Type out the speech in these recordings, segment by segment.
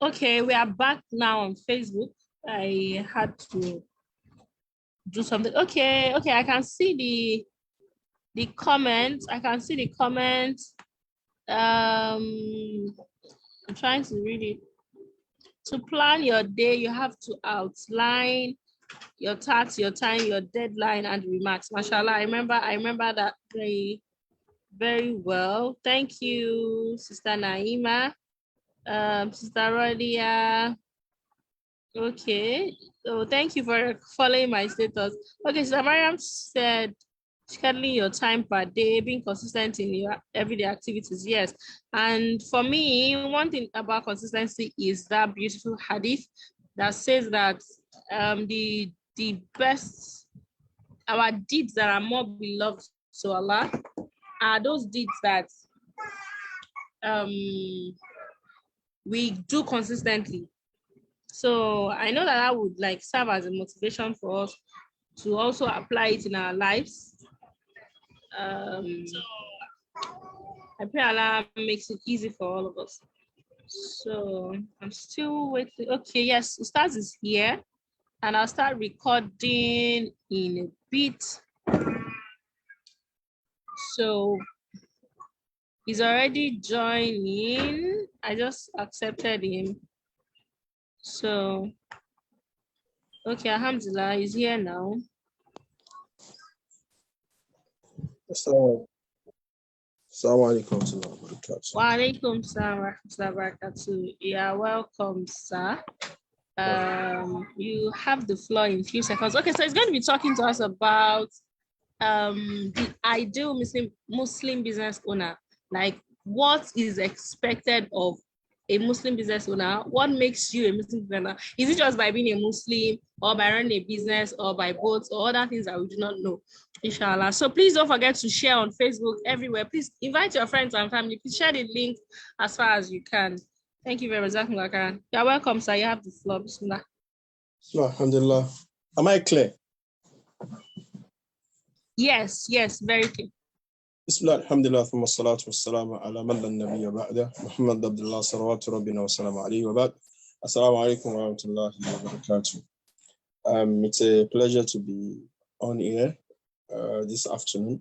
Okay, we are back now on Facebook. I had to do something. Okay, I can see the comments. I can see the comments. I'm trying to read it. To plan your day, you have to outline your tasks, your time, your deadline, and remarks. Mashallah, I remember that very, very well. Thank you, Sister Naima, Sister Rodia. Okay, so thank you for following my status. Okay, so Mariam said scheduling your time per day, being consistent in your everyday activities. Yes, and for me, one thing about consistency is that beautiful hadith that says that the best, our deeds that are more beloved to Allah are those deeds that we do consistently. So I know that would like serve as a motivation for us to also apply it in our lives. I pray Allah makes it easy for all of us. So I'm still waiting. Okay, yes, Ustadh is here, and I'll start recording in a bit. So he's already joining. I just accepted him. So, okay, Alhamdulillah, he's here now. Assalamu alaikum wa alaikum salam wa barakatuh. Yeah, welcome, sir. You have the floor in a few seconds. Okay, so he's going to be talking to us about the ideal Muslim business owner. Like, what is expected of a Muslim business owner? What makes you a Muslim business owner? Is it just by being a Muslim, or by running a business, or by both, or other things that we do not know? Inshallah. So please don't forget to share on Facebook, everywhere. Please invite your friends and family. Please share the link as far as you can. Thank you very much. You're welcome, sir. You have the floor. Bismillah. Alhamdulillah. Am I clear? Yes, very clear. Bismillah, alhamdulillah, thumma salatu wassalamu ala man la nabiyya ba'da, Muhammad Abdullah salawatu rabbina wa salamu alayhi wa ba'd. Assalamu alaikum wa rahmatullahi wa barakatuh. It's a pleasure to be on here this afternoon.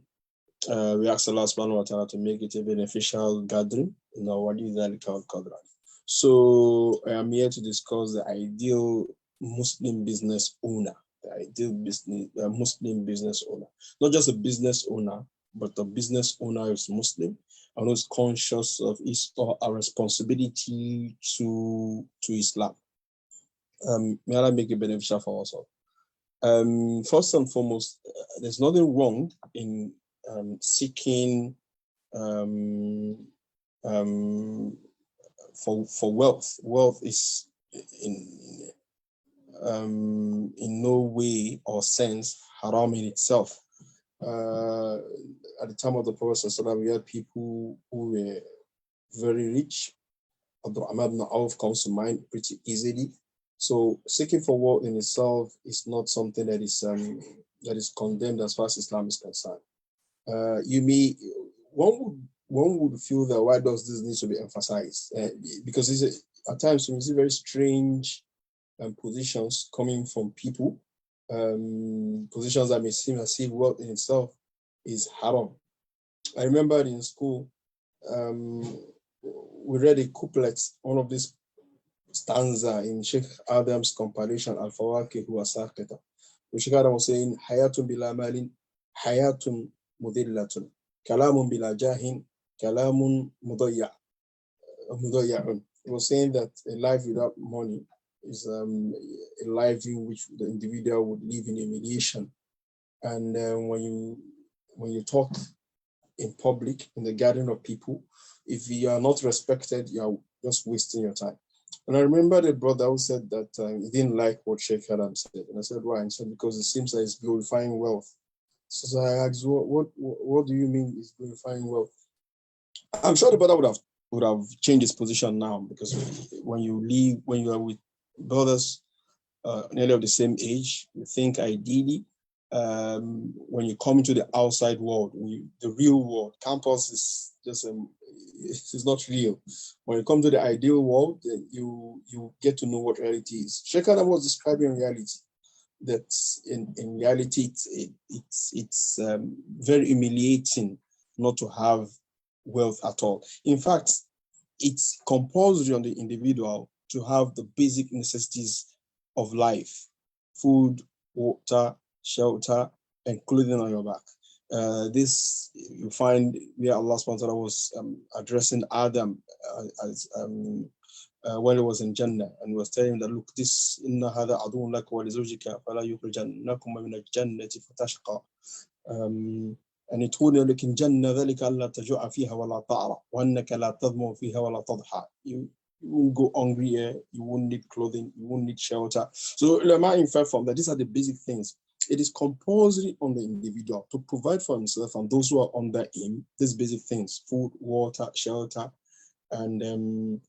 We ask Allah subhanahu wa ta'ala to make it a beneficial gathering in our Wadi Dhalika al-Qadra. So I am here to discuss the ideal Muslim business owner, the ideal Muslim business owner. Not just a business owner, but the business owner is Muslim and who's conscious of his or her responsibility to Islam. May Allah make it beneficial for us all. First and foremost, there's nothing wrong in seeking for wealth. Wealth is in no way or sense haram in itself. At the time of the Prophet ﷺ, we had people who were very rich. Abdurrahman ibn Auf comes to mind pretty easily. So seeking for wealth in itself is not something that is condemned as far as Islam is concerned. One would feel that why does this need to be emphasized? Because at times we see very strange positions coming from people. Positions that may seem as if wealth in itself is haram. I remember in school, we read a couplet, one of these stanza in Sheikh Adam's compilation, Al-Fawaqih wa Saqita. Sheikh Adam was saying, Hayatun bila malin, hayatun mudillatun, kalamun bila jahin, kalamun mudayya'un. He was saying that a life without money is a life in which the individual would live in humiliation. And when you talk in public, in the gathering of people, if you are not respected, you are just wasting your time. And I remember the brother who said that he didn't like what Sheikh Adam said. And I said, why? And he said, because it seems like it's glorifying wealth. So I asked, what do you mean it's glorifying wealth? I'm sure the brother would have changed his position now, because when you are with brothers nearly of the same age, you think ideally when you come into the outside world, the real world, campus is just a it's not real. When you come to the ideal world, then you get to know what reality is. Sheikh Adam was describing reality. That in reality, it's very humiliating not to have wealth at all. In fact, it's compulsory on the individual to have the basic necessities of life: food, water, shelter, and clothing on your back. This you find where Allah subhanahu wa ta'ala was addressing Adam when he was in Jannah, and was telling him that, look, this inna hada adun lak wa li zawjika fala yukhrijannakum min al-jannati fatashqa. And he told him, look, in Jannah dhalika alla tajua fiha wa la ta'ra wa annaka la tadhmu fiha wa la tadha. You won't go hungry here, you won't need clothing, you won't need shelter. So ulama infer from that these are the basic things. It is compulsory on the individual to provide for himself and those who are under him these basic things: food, water, shelter, and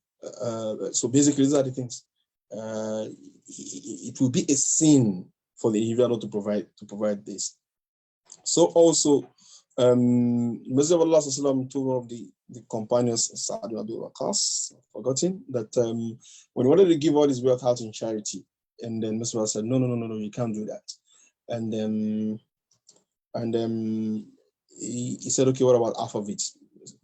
so basically these are the things. It will be a sin for the individual to provide this. So also, Messenger of Allah sallallahu told one of the companions, Sa'ad ibn Abi Waqqas, forgotten, that when he wanted to give all his wealth out in charity, and then Messenger said, no, you can't do that. And he said, okay, what about half of it?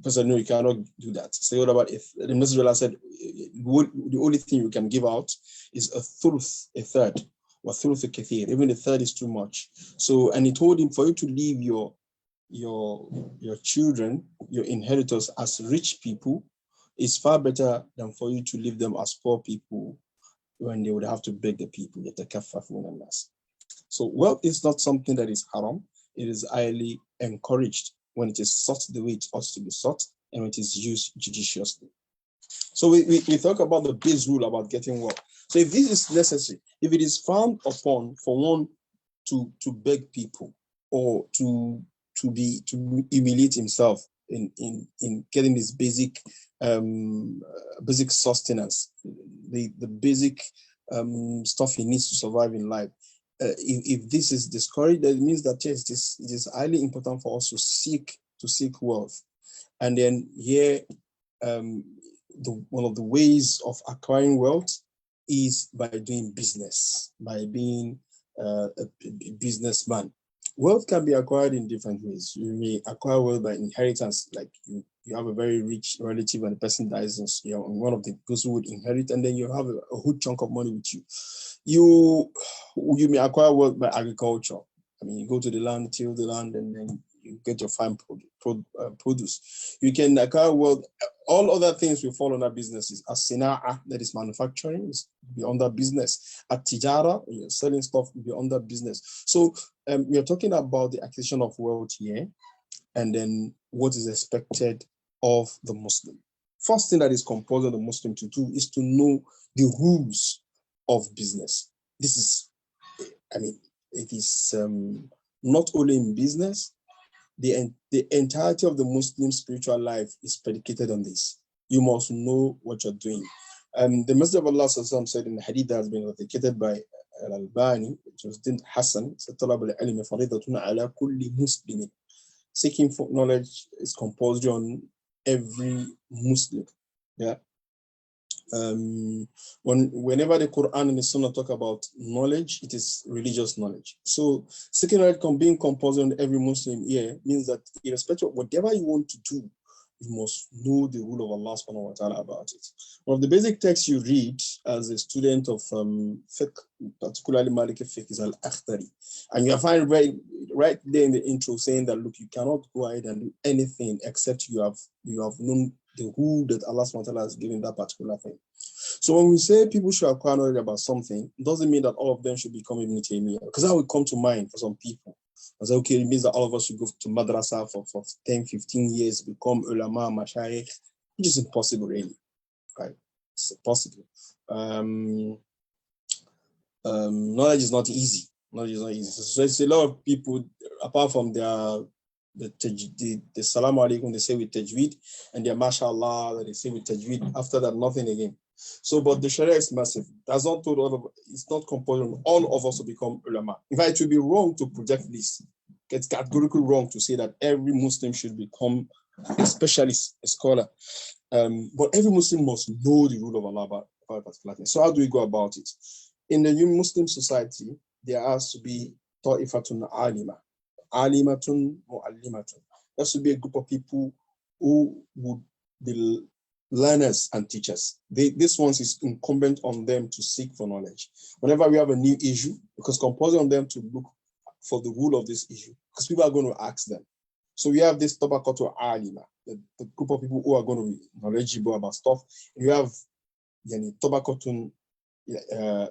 He said, no, you cannot do that. So what about if the Messenger said, the only thing you can give out is a third, or thuluth kathir. Even a third is too much. So, and he told him, for you to leave your children, your inheritors, as rich people is far better than for you to leave them as poor people when they would have to beg the people. So wealth is not something that is haram. It is highly encouraged when it is sought the way it ought to be sought and when it is used judiciously. So we talk about the base rule about getting wealth. So if this is necessary, if it is frowned upon for one to beg people or to humiliate himself in getting this basic sustenance, the basic stuff he needs to survive in life. If this is discouraged, that means that yes, it is highly important for us to seek wealth. And then here, one of the ways of acquiring wealth is by doing business, by being a businessman. Wealth can be acquired in different ways. You may acquire wealth by inheritance, like you have a very rich relative and the person dies, and you're one of the those who would inherit, and then you have a good chunk of money with you. You may acquire wealth by agriculture. I mean, you go to the land, till the land, and then you get your fine produce. You can acquire wealth. All other things will fall under businesses. As sina'a, that is manufacturing, is be under business. At tijara, selling stuff, will be under business. So we are talking about the acquisition of wealth here, and then what is expected of the Muslim. First thing that is compulsory on the Muslim to do is to know the rules of business. This is, it is not only in business. The entirety of the Muslim spiritual life is predicated on this. You must know what you're doing. The Messenger of Allah said in the hadith that has been authenticated by Al-Albani, which was Din Hassan, seeking for knowledge is compulsory on every Muslim. Yeah. Whenever the Quran and the Sunnah talk about knowledge, it is religious knowledge. So seeking knowledge being compulsory on every Muslim here means that irrespective of whatever you want to do, you must know the rule of Allah subhanahu wa ta'ala about it. One of the basic texts you read as a student of fiqh, particularly Maliki fiqh, is Al-Akhdari. And you find right there in the intro saying that, look, you cannot go ahead and do anything except you have known the rule that Allah subhanahu wa ta'ala has given that particular thing. So when we say people should acquire knowledge about something, it doesn't mean that all of them should become Ibn Taymiyyah, because that will come to mind for some people. I say, okay, it means that all of us should go to madrasa for 10, 15 years, become ulama, mashayikh, which is impossible, really. Right? It's impossible. Knowledge is not easy. Knowledge is not easy. So it's a lot of people, apart from the salam alaikum, they say with tajweed, and their mashallah, they say with tajweed. After that, nothing again. So, but the Sharia is massive. That's not told it's not compulsory on all of us to become ulama. In fact, it would be wrong to project this. It's categorically wrong to say that every Muslim should become a specialist, a scholar. But every Muslim must know the rule of Allah about a particular thing. So how do we go about it? In the new Muslim society, there has to be ta'ifatun alima, alimatun mu'allimatun. There has to be a group of people who would be learners and teachers. This one is incumbent on them to seek for knowledge. Whenever we have a new issue, because compulsory on them to look for the rule of this issue, because people are going to ask them. So we have this tabaqatu alima, the group of people who are going to be knowledgeable about stuff. And you have tabaqatun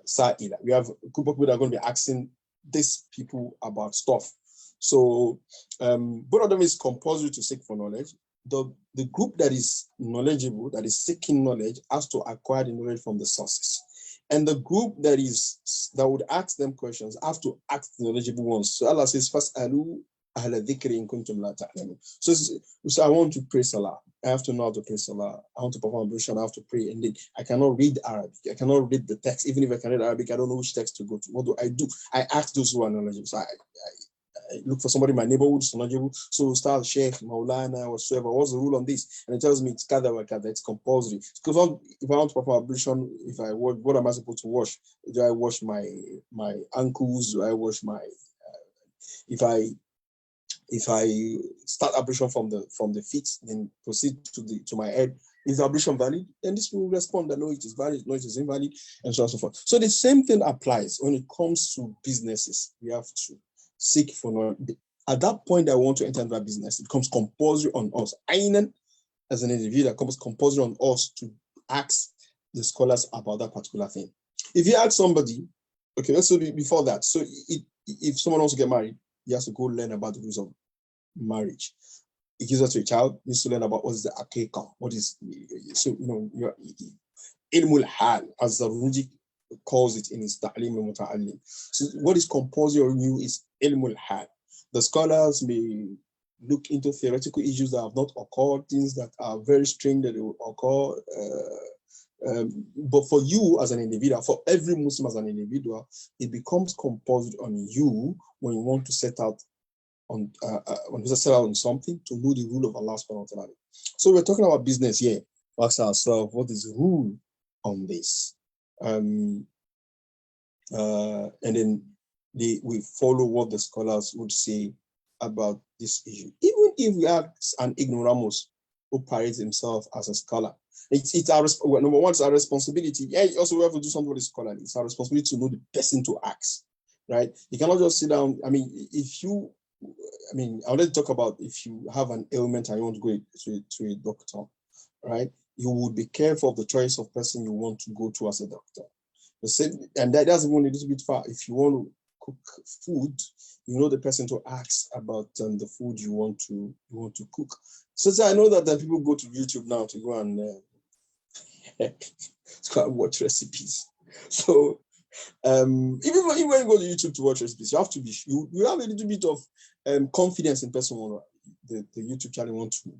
sa'ila. We have a group of people that are going to be asking these people about stuff. So both of them is compulsory to seek for knowledge. The group that is knowledgeable, that is seeking knowledge, has to acquire the knowledge from the sources. And the group that would ask them questions have to ask the knowledgeable ones. So Allah says, "Fas'alu ahla dhikri in kuntum la ta'lamun." So I want to pray Salah. I have to know how to pray Salah. I want to perform ablution. I have to pray. And then I cannot read Arabic. I cannot read the text. Even if I can read Arabic, I don't know which text to go to. What do? I ask those who are knowledgeable. So I look for somebody in my neighborhood who's knowledgeable. So Ustaadh, Sheikh, Maulana, whatsoever, what's the rule on this? And it tells me it's kada wa kada, it's compulsory. Because if I want to perform ablution, what am I supposed to wash? Do I wash my ankles? Do I wash my if I start ablution from the feet, then proceed to my head, is the ablution valid? And this will respond that no, it is valid, no, it is invalid, and so on and so forth. So the same thing applies when it comes to businesses. We have to seek for knowledge. At that point, I want to enter into that business. It becomes compulsory on us. Aynan, as an individual, it becomes compulsory on us to ask the scholars about that particular thing. If you ask somebody, okay, let's say before that. So if someone wants to get married, he has to go learn about the rules of marriage. It gives us to a child, needs to learn about what is the aqiqah, what is, so, ilmul hal, as Zaruji calls it in his ta'lim al-muta'allim. So what is compulsory on you is ilmul hal. The scholars may look into theoretical issues that have not occurred, things that are very strange that will occur. But for you as an individual, for every Muslim as an individual, it becomes compulsory on you when you want to set out on something, to know the rule of Allah subhanahu wa ta'ala. So we're talking about business here. Ask ourselves, what is the rule on this? And then we follow what the scholars would say about this issue. Even if we have an ignoramus who parades himself as a scholar, it's our number one, it's our responsibility. Yeah, also we have to do something with the scholar. It's our responsibility to know the person to ask, right? You cannot just sit down. I wanted to talk about if you have an ailment and you want to go to a doctor, right? You would be careful of the choice of person you want to go to as a doctor. And that's even a little bit far. If you want to cook food, you know the person to ask about the food you want to cook. So I know that people go to YouTube now to go and watch recipes. So even when you go to YouTube to watch recipes, you have to be you have a little bit of confidence in person the YouTube channel want to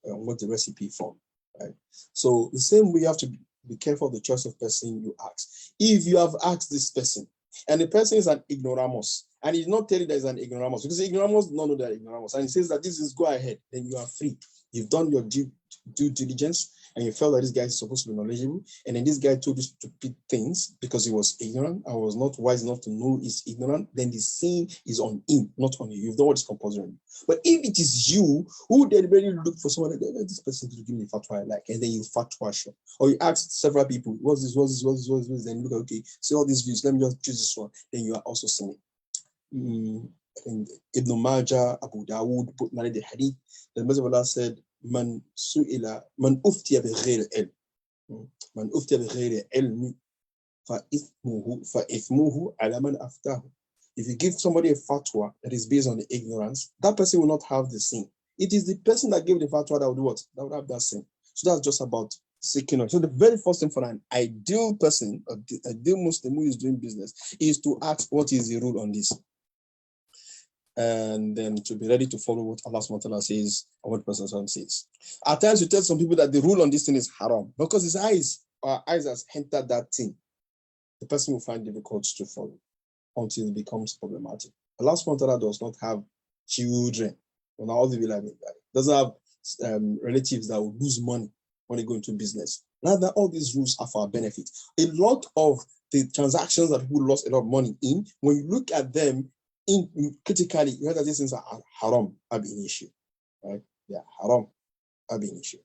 what the recipe from, right? So the same way, you have to be careful of the choice of person you ask. If you have asked this person and the person is an ignoramus, and he's not telling that he's an ignoramus, because the ignoramus does not know that ignoramus, and he says that this is go ahead, then you are free. You've done your due diligence, and you felt that this guy is supposed to be knowledgeable, and then this guy told you stupid things because he was ignorant and was not wise enough to know he's ignorant, then the sin is on him, not on you. You've done what is compulsory on you. But if it is you who deliberately look for someone, like, this person to give me the fatwa I like, and then you fatwa show, or you ask several people, what's this, then you look, okay, see all these views, let me just choose this one, then you are also sinning. And Ibn Majah, Abu Dawood put narrated the hadith. The Messenger of Allah said, Man uftiya bi ghayri ilm. Man uftiya bi ghayri ilm fa ithmuhu ala man aftahu. If you give somebody a fatwa that is based on the ignorance, that person will not have the sin. It is the person that gave the fatwa that will do what? That will have that sin. So that's just about seeking. So the very first thing for an ideal person, an ideal Muslim who is doing business, is to ask what is the rule on this. And then to be ready to follow what Allah subhanahu wa ta'ala says or what Prophet says. At times you tell some people that the rule on this thing is haram because our eyes has entered that thing. The person will find difficult to follow until it becomes problematic. Allah subhanahu wa ta'ala does not have children. doesn't have relatives that will lose money when they go into business. Rather, all these rules are for our benefit. A lot of the transactions that people lost a lot of money in, when you look at them critically, you know that these things are haram, have been issue, right? Yeah, haram, have been issue.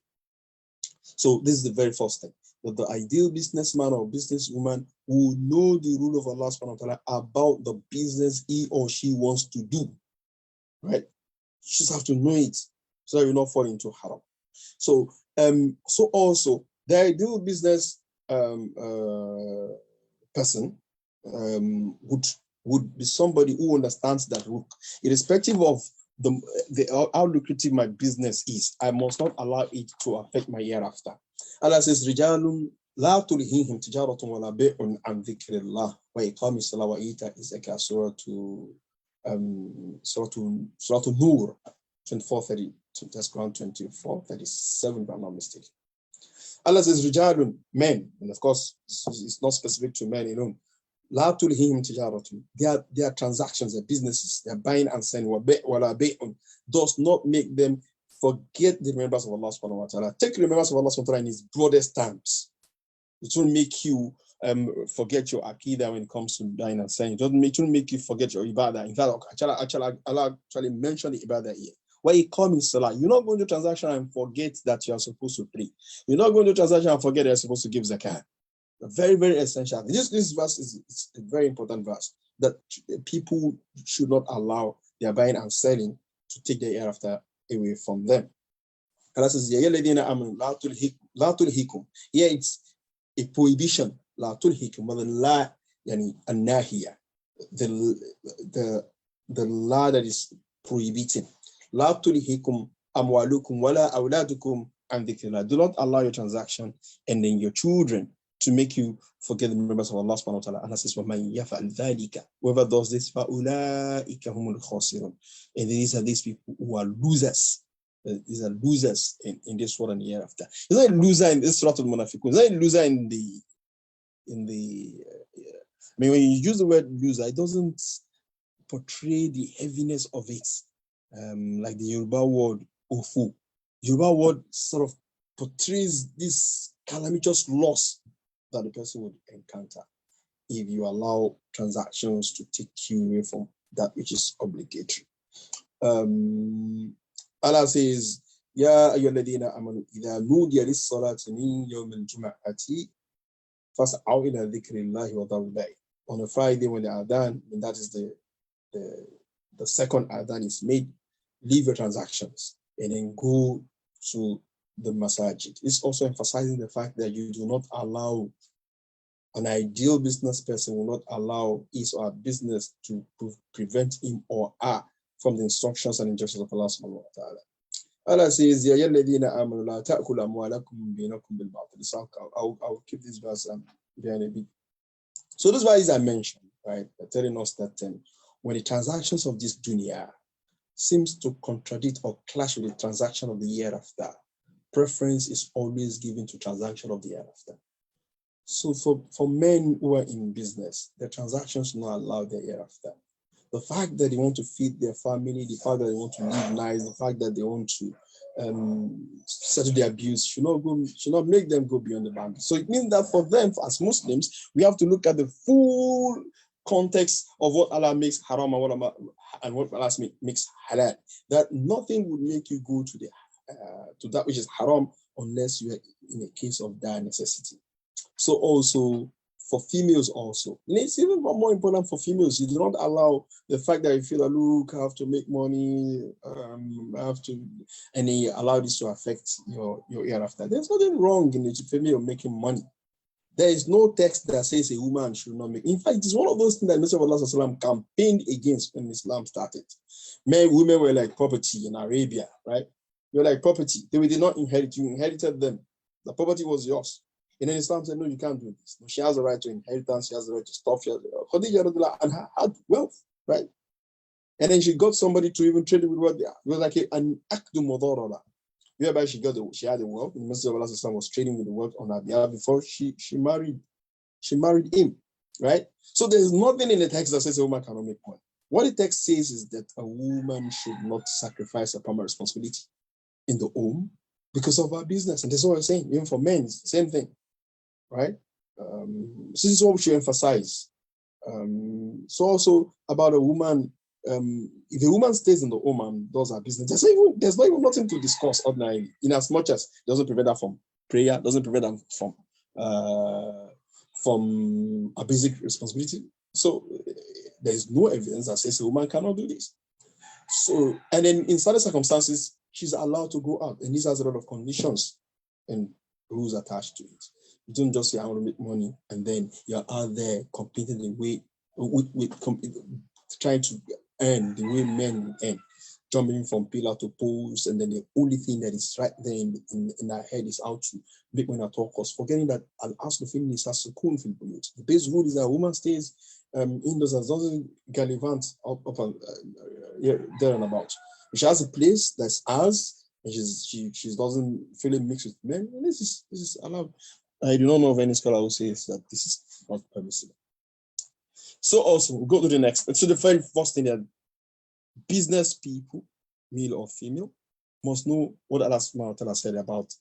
So this is the very first thing, that the ideal businessman or businesswoman will know the rule of Allah subhanahu wa ta'ala about the business he or she wants to do, right? You just have to know it so that you not fall into haram. So, also the ideal business person would be somebody who understands that, look, irrespective of how lucrative my business is, I must not allow it to affect my hereafter. Allah says, "Rijalun la tulhihim tijaratun wala bay'un an dhikrillah wa iqami salat wa ita'i zakat." Surah Nur 24:30. That's Quran 24:37, if I'm not mistaken. Allah says, "Rijalun," men, and of course, it's not specific to men alone. La tulhihim tijaratun. Their transactions, their businesses, their buying and selling, wala bay'un, does not make them forget the remembrance of Allah subhanahu wa ta'ala. Take the remembrance of Allah subhanahu wa ta'ala in its broadest terms. It won't make you forget your akidah when it comes to buying and selling. It won't make you forget your ibadah. In fact, Allah actually mentioned the ibadah here. When you come in salah, you're not going to transaction and forget that you are supposed to pray. You're not going to transaction and forget that you're supposed to give zakat. Very, very essential. This verse is a very important verse, that people should not allow their buying and selling to take their hereafter away from them. Allah says, "Ya ayyuhalladhina amanu la tulhikum." Here it's a prohibition. La tulhikum, but the la, yani an-nahiya, the law that is prohibiting. La tulhikum amwalukum wala awladukum an dhikrillah. Do not allow your transaction and then your children to make you forget the remembrance of Allah subhanahu wa ta'ala. Allah says, وَمَنْ يَفْعَلْ ذَلِكَ. Whoever does this, فَأُولَٰئِكَ هُمُ الْخَاسِرُونَ. And these are these people who are losers. These are losers in this world and the hereafter. It's not a loser in this Surah Al-Munafiqun. It's not a loser in the I mean, when you use the word loser, it doesn't portray the heaviness of it. Like the Yoruba word, ofu. Yoruba word sort of portrays this calamitous loss that the person would encounter if you allow transactions to take you away from that which is obligatory. Allah says, "Ya ayyuhalladhina amanu idha nudiya lis-salati min yawm al-jum'ati fas'aw ila dhikrillahi wa dharul bay'." On a Friday when the adhan, and that is the second adhan is made, leave your transactions and then go to the masajid. It's also emphasizing the fact that you do not allow, an ideal business person will not allow his or her business to prevent him or her from the instructions and injunctions of Allah subhanahu wa ta'ala. Allah says, "Ya ayyuhalladhina amanu la ta'kulu amwalakum bainakum bil batil." I'll keep this verse behind a bit. So those verses I mentioned, right, they're telling us that when the transactions of this dunya seems to contradict or clash with the transaction of the year after, preference is always given to transaction of the year after. So for men who are in business, the transactions do not allow the year after. The fact that they want to feed their family, the fact that they want to live nice, the fact that they want to settle their bills should not make them go beyond the boundary. So it means that for them, as Muslims, we have to look at the full context of what Allah makes haram and what Allah makes halal. That nothing would make you go to that which is haram unless you are in a case of dire necessity. So also for females also, and it's even more important for females. You do not allow the fact that you feel that, look, I have to make money, I have to, and then you allow this to affect your hereafter. There's nothing wrong in the female making money. There is no text that says a woman should not make. In fact, it's one of those things that Messenger of Allah campaigned against when Islam started. Women were like property in Arabia, right? They were like property. They did not inherit. You inherited them. The property was yours. And then Islam said, no, you can't do this. No, she has the right to inheritance. She has the right to stuff. Khadija and had wealth, right? And then she got somebody to even trade with what they are. It was like an akdu mudarala, whereby she had the wealth. And the Messenger of Allah was trading with the wealth on her behalf before she married him, right? So there's nothing in the text that says a woman cannot make money. What the text says is that a woman should not sacrifice her primary responsibility. in the home because of our business. And that's what I'm saying. Even for men, it's the same thing, right? So this is what we should emphasize. So also about a woman, if a woman stays in the home and does her business, there's not even nothing to discuss ordinarily, in as much as it doesn't prevent her from prayer, doesn't prevent her from a basic responsibility. So there's no evidence that says a woman cannot do this. So, and then in certain circumstances, she's allowed to go out, and this has a lot of conditions and rules attached to it. You don't just say, I want to make money, and then you're out there competing the way, trying to earn the way men earn, jumping from pillar to post, and then the only thing that is right there in our head is how to make money at all costs, forgetting that Al-Asfar feminist has sukun fil buyut. The base rule is that a woman stays indoors and doesn't gallivant up and there and about. She has a place that's ours, and she doesn't feel mixed with men. And this is allowed. I do not know of any scholar who says that this is not permissible. So also, we'll go to the next. So the very first thing that business people, male or female, must know what Allah subhanahu wa ta'ala said about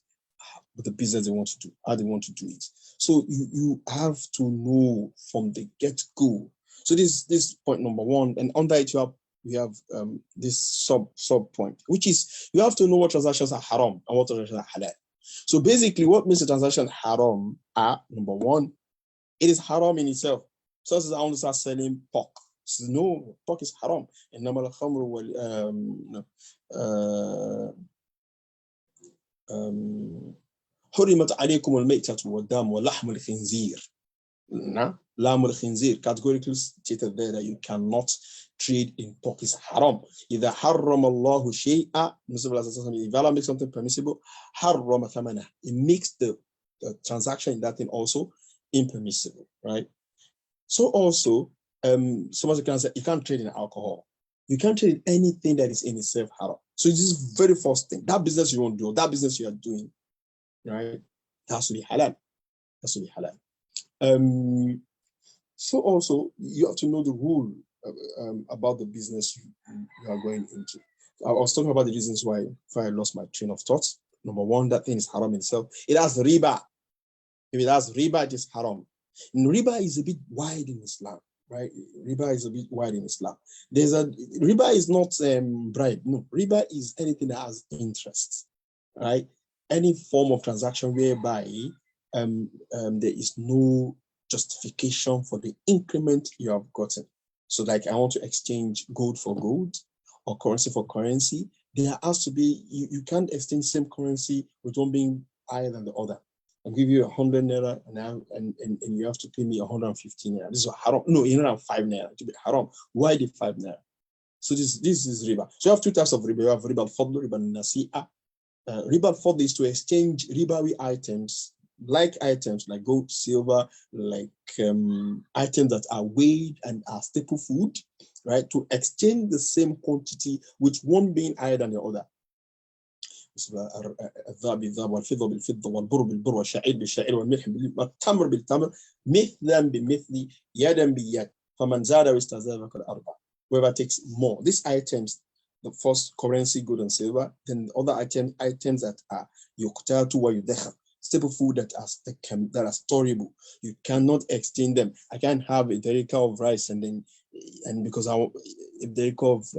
the business they want to do, how they want to do it. So you have to know from the get-go. So this point number one, and under it we have this sub point, which is you have to know what transactions are haram and what transactions are halal. So basically, what makes a transaction haram are, number one, it is haram in itself. So as I want to start selling pork. So no, pork is haram. And حرمت عليكم الميتة والدم ولحم الخنزير. لحم الخنزير categorically stated there that you cannot trade in pork is haram. إذا حرم الله شيئا, if Allah makes something permissible, حرم ثمنه, it makes the transaction in that thing also impermissible, right? So also, somebody can say you can't trade in alcohol. You can't trade in anything that is in itself haram. So this is very first thing. That business you want to do, that business you are doing, right? It has to be halal. It has to be halal. So also, you have to know the rule about the business you are going into. I was talking about the reasons why I lost my train of thought. Number one, that thing is haram in itself. It has riba. If it has riba, it is haram. And riba is a bit wide in Islam, right? Riba is a bit wide in Islam. Riba is not bribe. No, riba is anything that has interest, right? Any form of transaction whereby there is no justification for the increment you have gotten. So like I want to exchange gold for gold or currency for currency. There has to be, you can't exchange same currency with one being higher than the other. I'll give you 100 naira and you have to pay me 115 naira. This is haram. No, 105 naira. It should be haram. Why the 5 naira? So this is riba. So you have two types of riba. You have riba al-fadl, riba al-nasi'a. Riba al-fadl is to exchange ribawi items, like gold, silver, like items that are weighed and are staple food, right? To exchange the same quantity with one being higher than the other. الذهب بالذهب والفضة بالفضة والبر بالبر والشعير بالشعير والملح والتمر بالتمر مثلا بمثل يدا بيد فمن زاد واستزاد فقد أربع. Whoever takes more, these items, the first currency, gold and silver, then other items that are yuqtatu wa yudakha, staple food that are storable. You cannot exchange them. I can't have a derica of rice and because a derica of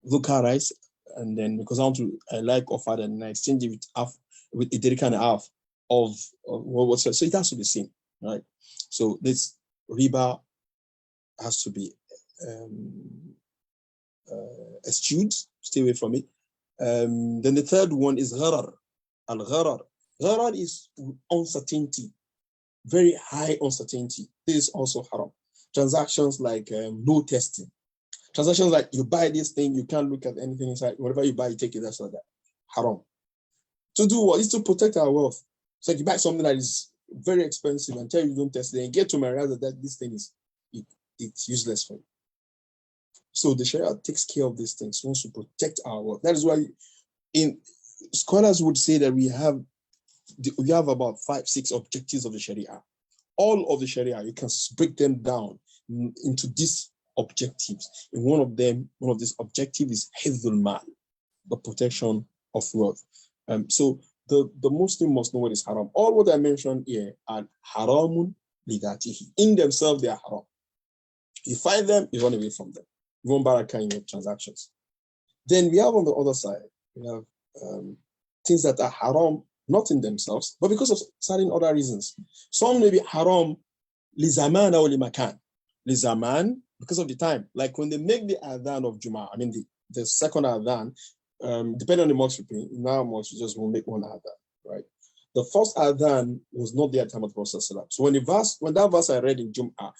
local rice. And then because I like offer and I exchange it with a derica and a half of what's so it has to be seen, right? So this riba has to be eschewed, stay away from it. Then the third one is gharar. Al-gharar. Gharar is uncertainty, very high uncertainty. This is also haram. Transactions like no testing. Transactions like you buy this thing, you can't look at anything inside. Whatever you buy, you take it, that's like that. Haram. To do what? It's to protect our wealth. So like you buy something that is very expensive and tell you don't test it, and get to realize that this thing it's useless for you. So the Sharia takes care of these things, wants to protect our wealth. That is why scholars would say that we have about 5-6 objectives of the Sharia. All of the Sharia, you can break them down into these objectives. And one of these objectives is hifdhul mal, the protection wealth. So the Muslim must know what is haram. All what I mentioned here are haramun ligatihi. In themselves, they are haram. You find them, you run away from them. You won't barakah in your transactions. Then we have on the other side, we have things that are haram, not in themselves, but because of certain other reasons. Some may be haram lizaman or limakan. Lizaman, because of the time. Like when they make the adhan of Jummah, I mean the second adhan, depending on the mosque, now mosque just will make one adhan, right? The first adhan was not there at the time of the Prophet. So when that verse I read in Jum'ah,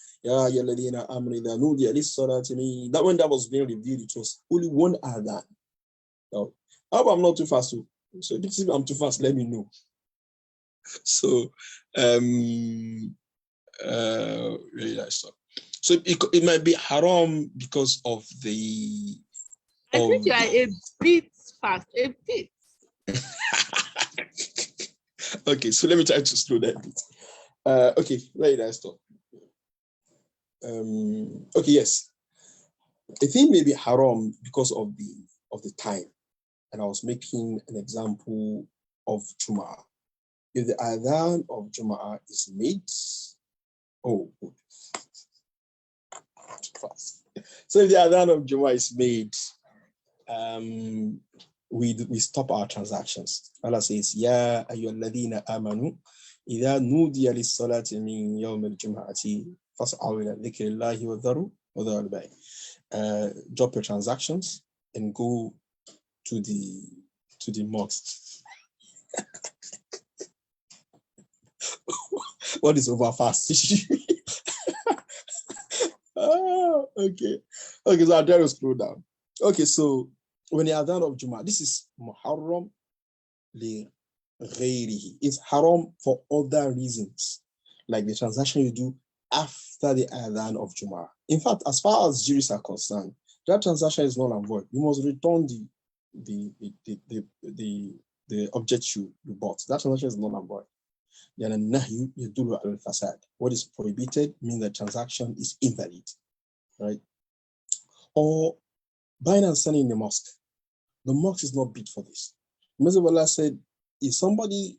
that when that was being reviewed, it was only one adhan. Now, I hope I'm not too fast. So if I'm too fast, let me know. So where did I stop? So it might be haram because of the. I think you are a bit fast, a bit. Okay, so let me try to slow that a bit. Okay, where did I stop? Okay, yes. The thing may be haram because of the time. And I was making an example of Jum'ah. If the adhan of Jum'ah is made, good. Too fast. So if the adhan of Jum'ah is made, we stop our transactions. Allah says, Ya ayyuhalladhina amanu, idha nudiya lis-salati min yawm al-jum'ati fas'aw ila dhikrillahi wa dharu al-bay'. Drop your transactions and go to the mosque. What is over fast? Okay, so I'll try to scroll down. Okay, so when the adhan of Jummah, this is muharram li ghayrihi. It's haram for other reasons, like the transaction you do after the adhan of Jummah. In fact, as far as Jews are concerned, that transaction is null and void. You must return the object you bought. That transaction is null and void. What is prohibited means the transaction is invalid, right? Or buying and selling in the mosque. The mosque is not bid for this. Messenger of Allah said, if somebody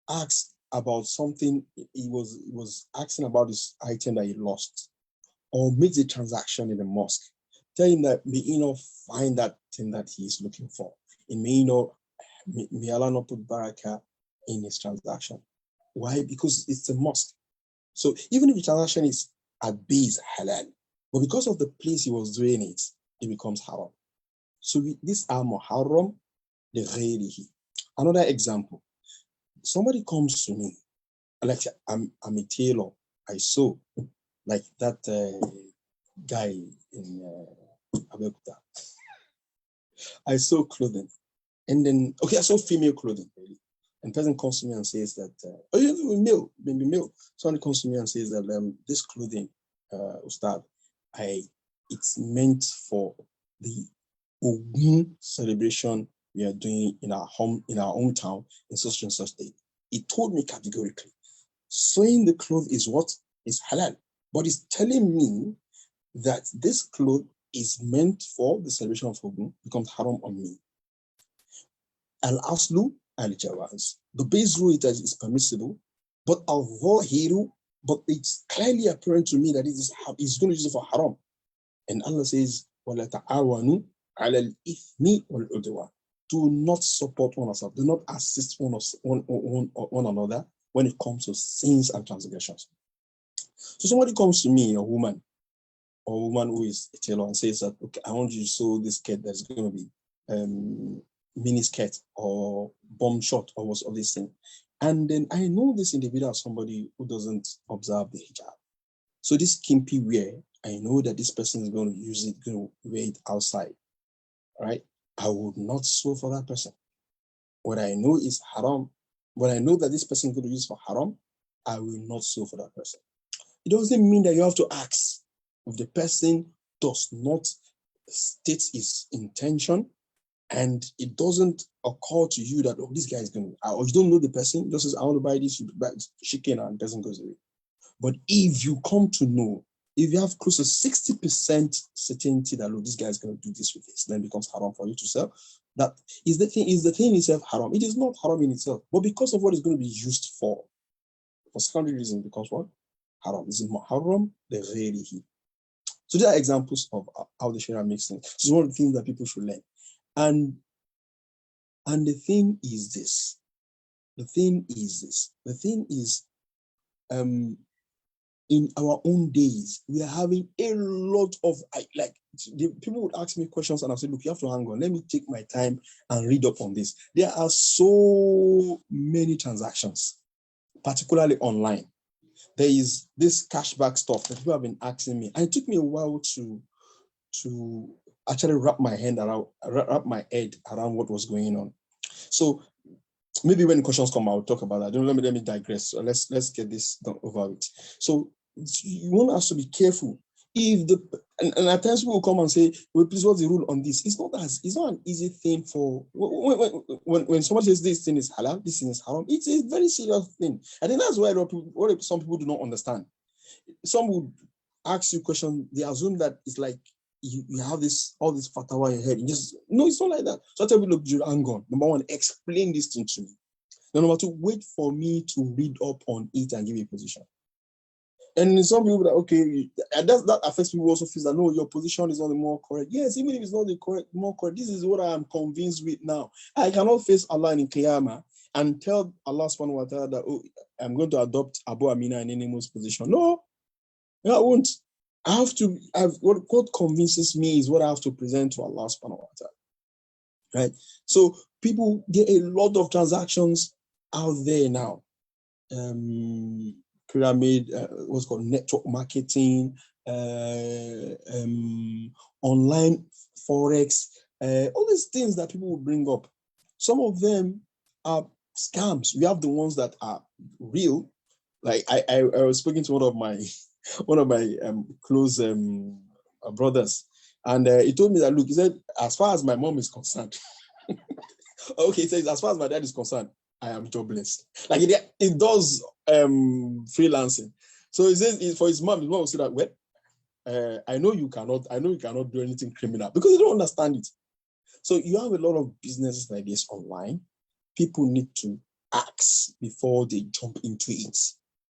asks about something, he was asking about this item that he lost, or makes a transaction in the mosque, tell him that may he not find that thing that he is looking for. It may Allah not put barakah in his transaction. Why? Because it's a mosque. So even if the transaction is at base halal, but because of the place he was doing it, it becomes haram. So these are muharram li ghayrihi. Another example, somebody comes to me, like I'm a tailor, I sew, like that guy in Abeokuta. I sew clothing, and then I sew female clothing, really. And person comes to me and says that, maybe male. Somebody comes to me and says that this clothing, Ustadh, it's meant for the Ogun celebration we are doing in our hometown in such and such day. He told me categorically, sewing the cloth is what is halal, but it's telling me that this cloth is meant for the celebration of Ogun, becomes haram on me. Al-Aslu al-Jawaz. The base rule is that it's permissible, but but it's clearly apparent to me that it's going to use it for haram. And Allah says, وَلَا تَعَاوَنُوا عَلَى الْإِثْمِ وَالْعُدْوَانِ. Do not support one another. Do not assist one another when it comes to sins and transgressions. So somebody comes to me, a woman who is a tailor, and says that, okay, I want you to sew this skirt that's going to be mini skirt or bomb short or what's all these things. And then I know this individual as somebody who doesn't observe the hijab. So this skimpy wear, I know that this person is going to use it, going to wear it outside, right? I would not sew for that person. What I know is haram. What I know that this person is going to use for haram, I will not sew for that person. It doesn't mean that you have to ask if the person does not state his intention and it doesn't occur to you that, this guy is going to, or you don't know the person, just says, I want to buy this, you buy chicken, and the person goes away. But if you come to know If you have close to 60% certainty that, look, this guy is going to do this with this, then it becomes haram for you to sell. That is the thing itself haram. It is not haram in itself, but because of what it's going to be used for secondary reason, it becomes what? Haram. This is haram, the ghayrihi. So there are examples of how the Sharia makes things. This is one of the things that people should learn. And the thing is this. The thing is, in our own days, we are having a lot of, people would ask me questions and I say, look, you have to hang on. Let me take my time and read up on this. There are so many transactions, particularly online. There is this cashback stuff that people have been asking me. And it took me a while to actually wrap my head around what was going on. So maybe when questions come, I'll talk about that. Let me digress. So let's get this done over with. So you want us to be careful. If and at times people will come and say, well, please, what's the rule on this? It's not an easy thing for when someone says this thing is halal, this thing is haram. It's a very serious thing. I think that's why what some people do not understand. Some would ask you questions, they assume that it's like you have all this fatwa in your head. No, it's not like that. So I tell you, look, hang on. Number one, explain this thing to me. Number two, wait for me to read up on it and give you a position. And some people that, okay, that affects people also feel that, no, your position is not the more correct. Yes, even if it's not the more correct, this is what I am convinced with now. I cannot face Allah in Qiyamah and tell Allah subhanahu wa ta'ala that, oh, I'm going to adopt Abu Amina in any position. No, I won't. What convinces me is what I have to present to Allah subhanahu wa ta'ala. Right? So people get a lot of transactions out there now. Pyramid, what's called network marketing, online forex, all these things that people will bring up. Some of them are scams. We have the ones that are real. Like I was speaking to one of my close brothers, and he told me that, look, he said, as far as my mom is concerned, okay, he says, as far as my dad is concerned, I am jobless. Like it does freelancing. So he says for his mom will say that, well, I know you cannot do anything criminal because you don't understand it. So you have a lot of businesses like this online. People need to ask before they jump into it.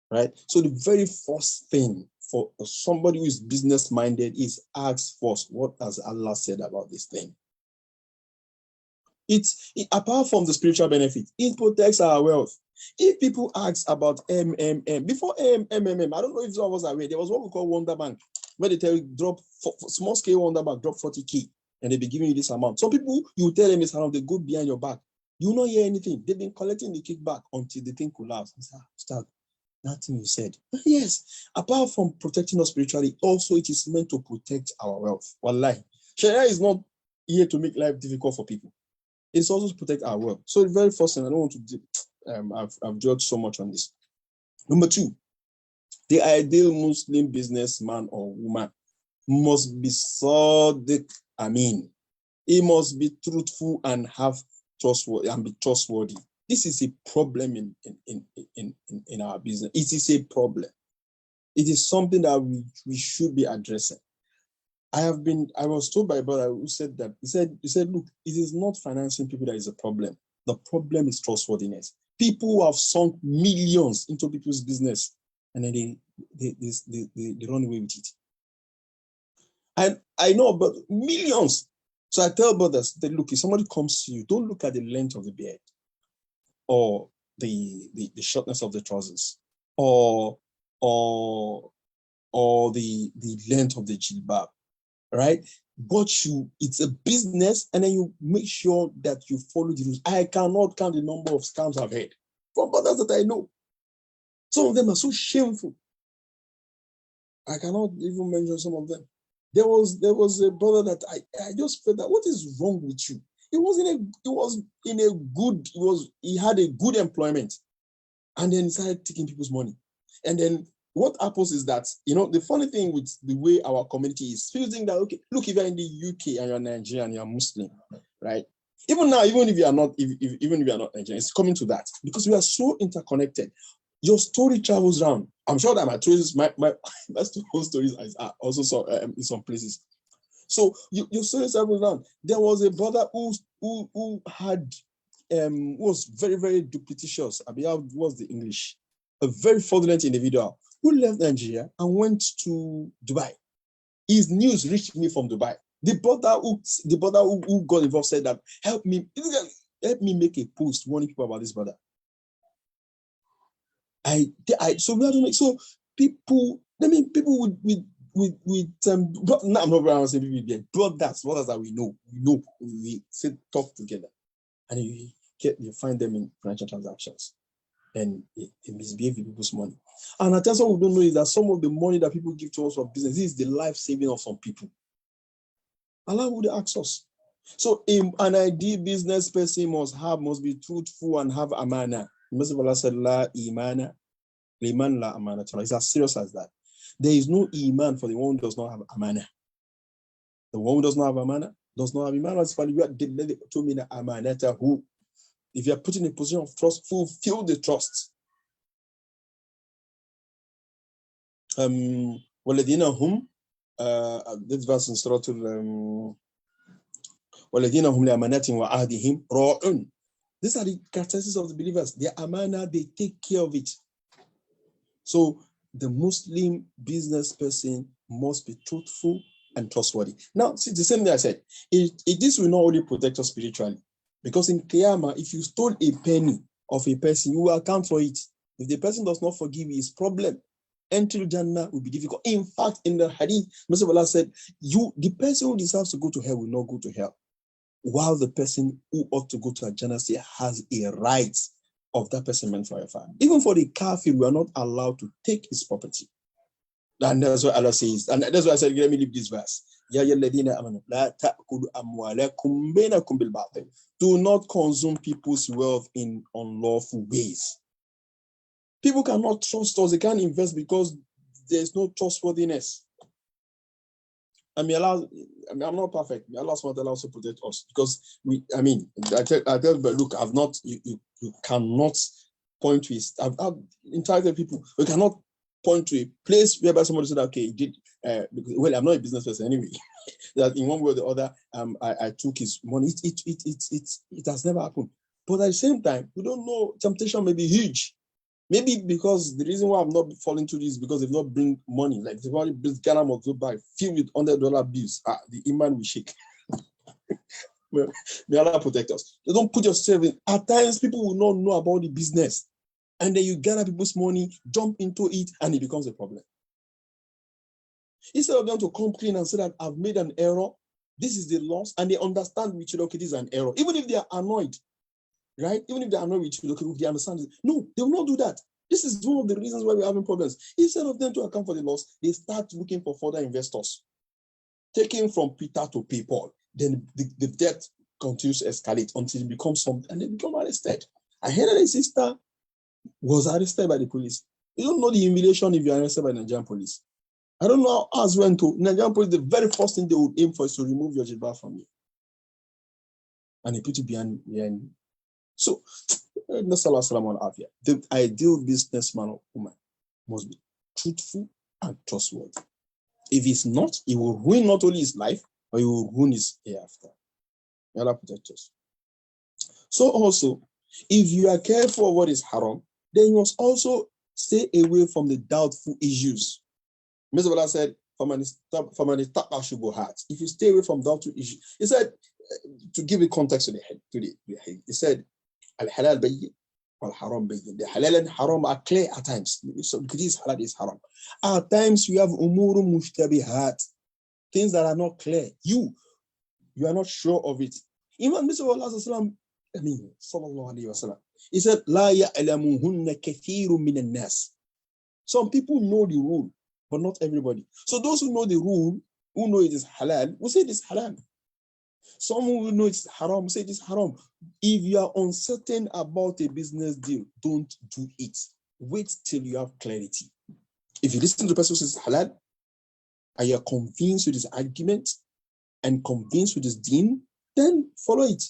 Right? So the very first thing for somebody who is business minded is ask first, what has Allah said about this thing? Apart from the spiritual benefit, it protects our wealth. If people ask about MMM, before MMM, I don't know if some of us are aware, there was what we call Wonder Bank, where they tell you small scale Wonder Bank, drop 40K, and they be giving you this amount. Some people, you tell them it's around, they go behind your back. You will not hear anything. They've been collecting the kickback until the thing collapses. Ustadh, nothing you said. Yes, apart from protecting us spiritually, also it is meant to protect our wealth. Wallahi. Sharia is not here to make life difficult for people. It's also to protect our wealth. So the very first thing, I don't want to, I've judged so much on this. Number two, the ideal Muslim businessman or woman must be sadiq amin. He must be truthful and be trustworthy. This is a problem in our business. It is a problem. It is something that we should be addressing. I was told by a brother who said that, he said, look, it is not financing people that is a problem. The problem is trustworthiness. People who have sunk millions into people's business and then they run away with it. And I know about millions. So I tell brothers that, look, if somebody comes to you, don't look at the length of the beard or the shortness of the trousers or the length of the jilbab. Right? But it's a business, and then you make sure that you follow the rules. I cannot count the number of scams I've heard from brothers that I know. Some of them are so shameful. I cannot even mention some of them. There was a brother that I just felt that, what is wrong with you? He had a good employment, and then he started taking people's money. And then what happens is that, the funny thing with the way our community is, people think that, okay, look, if you're in the UK and you're Nigerian, you're Muslim, right? Even now, even if you are not Nigerian, it's coming to that because we are so interconnected. your story travels around. I'm sure that my stories, my whole stories are also saw in some places. So your story travels around. There was a brother who had was very, very duplicitous. I mean, what's the English? A very fraudulent individual who left Nigeria and went to Dubai. His news reached me from Dubai. The brother who got involved said that help me make a post warning people about this brother. So people, I mean, people with no, I'm not going to say people brothers that we sit talk together, and you find them in financial transactions, and they misbehave with people's money. And I tell some we don't know is that some of the money that people give to us for business is the life saving of some people. Allah would ask us. So an ideal business person must be truthful and have amana. Allah said, La imana, liman la amana. It's as serious as that. There is no iman for the one who does not have amana. The one who does not have amana does not have iman. If you are put in a position of trust, fulfill the trust. وَالَّذِينَ هُمْ this verse in Surah وَالَّذِينَ هُمْ لِأَمَانَاتِهِمْ وَعَهْدِهِمْ رَاعُونَ. These are the characteristics of the believers. Their amana, they take care of it. So the Muslim business person must be truthful and trustworthy. Now, see, the same thing I said, this will not only protect us spiritually, because in Qiyamah, if you stole a penny of a person, you will account for it. If the person does not forgive you, his problem, entering Jannah will be difficult. In fact, in the hadith, Messenger of Allah said, the person who deserves to go to hell will not go to hell, while the person who ought to go to Jannah has a right of that person meant for a family. Even for the kafir, we are not allowed to take his property. And that's what Allah says. And that's why I said, let me leave this verse. Do not consume people's wealth in unlawful ways. People cannot trust us. They can't invest because there's no trustworthiness. I'm not perfect. May Allah SWT also protect us, because I tell but look, you cannot point to it. I've interacted people. We cannot point to a place whereby somebody said, okay, he did. Well, I'm not a business person anyway. That in one way or the other, I took his money. It has never happened. But at the same time, we don't know. Temptation may be huge. Maybe because the reason why I'm not falling to this is because they've not bring money. Like they've already built Ghana must go buy filled with $100 bills. The iman will shake. May Allah protect us. They don't put yourself in. At times, people will not know about the business, and then you gather people's money, jump into it, and it becomes a problem. Instead of them to come clean and say that I've made an error, this is the loss, and they understand which okay, this is an error, even if they are annoyed. Right? Even if they are not with you, okay, they understand it. No, they will not do that. This is one of the reasons why we're having problems. Instead of them to account for the loss, they start looking for further investors, taking from Peter to pay Paul. Then the debt continues to escalate until it becomes something, and they become arrested. I heard that a sister was arrested by the police. You don't know the humiliation if you're arrested by the Nigerian police. I don't know how ours went to Nigerian police. The very first thing they would aim for is to remove your jilbab from you, and they put you behind you. So, the ideal businessman or woman must be truthful and trustworthy. If he's not, he will ruin not only his life, but he will ruin his hereafter. May Allah protect us. So also, if you are careful of what is haram, then you must also stay away from the doubtful issues. Mr. Allah said, if you stay away from doubtful issues, he said, to give a context to the hadith, he said, Al-halal bayyin, wal-haram bayyin. The halal and haram are clear at times. So this halal is haram. At times we have umuru mushtabihat, things that are not clear. You are not sure of it. Even Mr. Allah sallallahu alayhi wa sallam, he said, La ya'lamuhunna kathirun minan nas. Some people know the rule, but not everybody. So those who know the rule, who know it is halal, will say it is halal. Some who know it's haram say it is haram. If you are uncertain about a business deal, don't do it. Wait till you have clarity. If you listen to the person who says halal, and you are convinced with his argument and convinced with his deen, then follow it.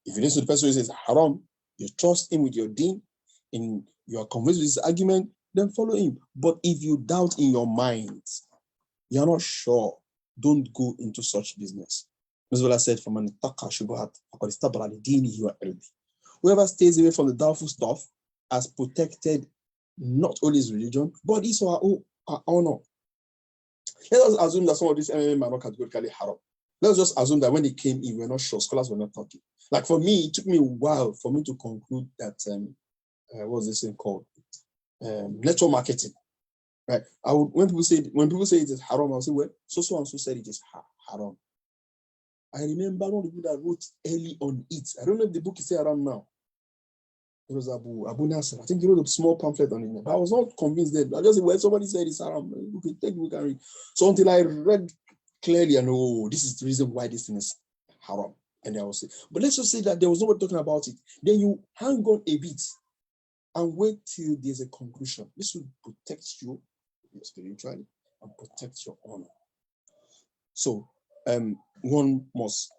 If you listen to the person who says haram, you trust him with your deen, you are convinced with his argument, then follow him. But if you doubt in your mind, you're not sure, don't go into such business. That's what I said from an whoever stays away from the doubtful stuff has protected not only his religion, but also our honor. Let us assume that some of these MMA are not categorically haram. Let's just assume that when they came in, we're not sure, scholars were not talking. Like for me, it took me a while for me to conclude that, what's this thing called? Network marketing, right? When people say it is haram, I'll say, well, so and so said it is haram. I remember one of the people that wrote early on it. I don't know if the book is still around now. It was Abu Nasser. I think he wrote a small pamphlet on it. But I was not convinced then. I just said, well, somebody said it's haram. We can read. So until I read clearly, and this is the reason why this thing is haram. And I will say, but let's just say that there was nobody talking about it. Then you hang on a bit and wait till there's a conclusion. This will protect you spiritually and protect your honor. So one must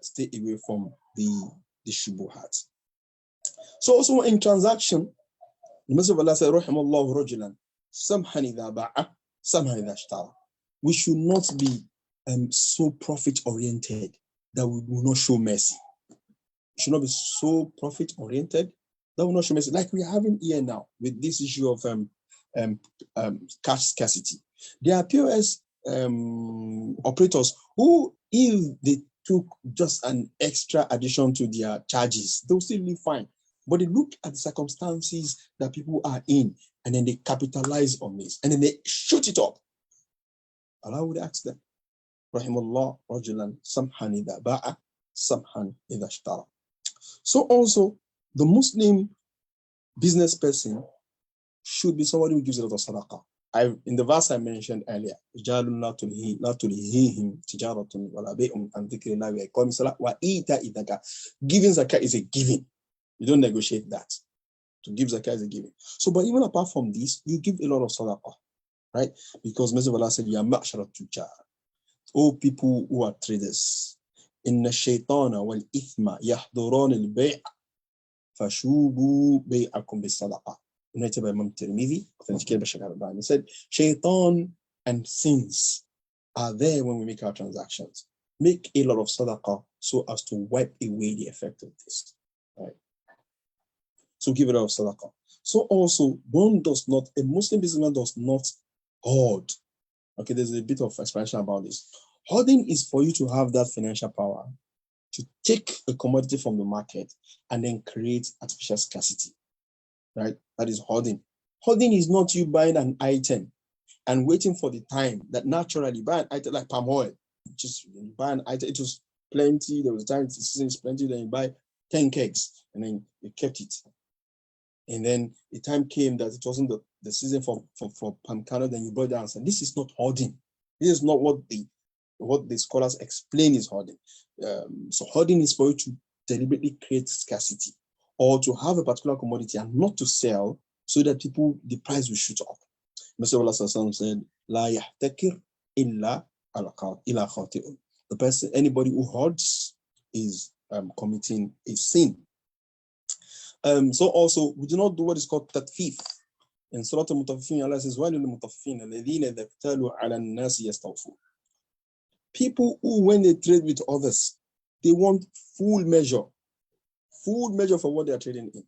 stay away from the shubuhat. So also in transaction, the Messenger of Allah said, Rahimallahu rajulan, samhan idha ba'a, samhan idha ishtara. We should not be so profit-oriented that we will not show mercy. We should not be so profit-oriented that will not show mercy. Like we are having here now with this issue of cash scarcity. There are POS operators who, if they took just an extra addition to their charges, they'll still be fine. But they look at the circumstances that people are in, and then they capitalize on this, and then they shoot it up. Allah would ask them, Rahimullah rajulan samhan idha ba'a, samhan idha ishtara. So also, the Muslim business person should be somebody who gives a lot of sadaqah. In the verse I mentioned earlier, giving zakah is a giving. You don't negotiate that. To give zakah is a giving. So, but even apart from this, you give a lot of sadaqah, right? Because Messenger of Allah said, "Ya ma'shara tujar, O people who are traders, inna shaytana wal ithma yahduran al bay' fashubu bay'akum bis sadaqah." Narrated by Imam Tirmidhi, authenticated by Shaykh Al-Albani. He said, Shaitan and sins are there when we make our transactions. Make a lot of sadaqah so as to wipe away the effect of this. Right? So give a lot of sadaqah. So also, a Muslim businessman does not hoard. Okay, there's a bit of explanation about this. Hoarding is for you to have that financial power to take a commodity from the market and then create artificial scarcity. Right? That is hoarding. Hoarding is not you buying an item and waiting for the time that naturally buy an item like palm oil. Just you buy an item, it was plenty. There was a time the season is plenty, then you buy 10 kegs and then you kept it. And then the time came that it wasn't the season for palm kernel, then you brought it down and said, this is not hoarding. This is not what the scholars explain is hoarding. So hoarding is for you to deliberately create scarcity, or to have a particular commodity and not to sell so that the price will shoot up. Messenger of Allah said, La yahtakir illa khati'un. The person, anybody who hoards is committing a sin. So also, we do not do what is called tatfif. In Surah Al-Mutaffifin, Allah says, وَلِلْ الْمُطَفِّفِينَ الَّذِينَ إِذَا اكْتَالُوا عَلَى النَّاسِ يَسْتَوْفُونَ. People who, when they trade with others, they want full measure for what they are trading in.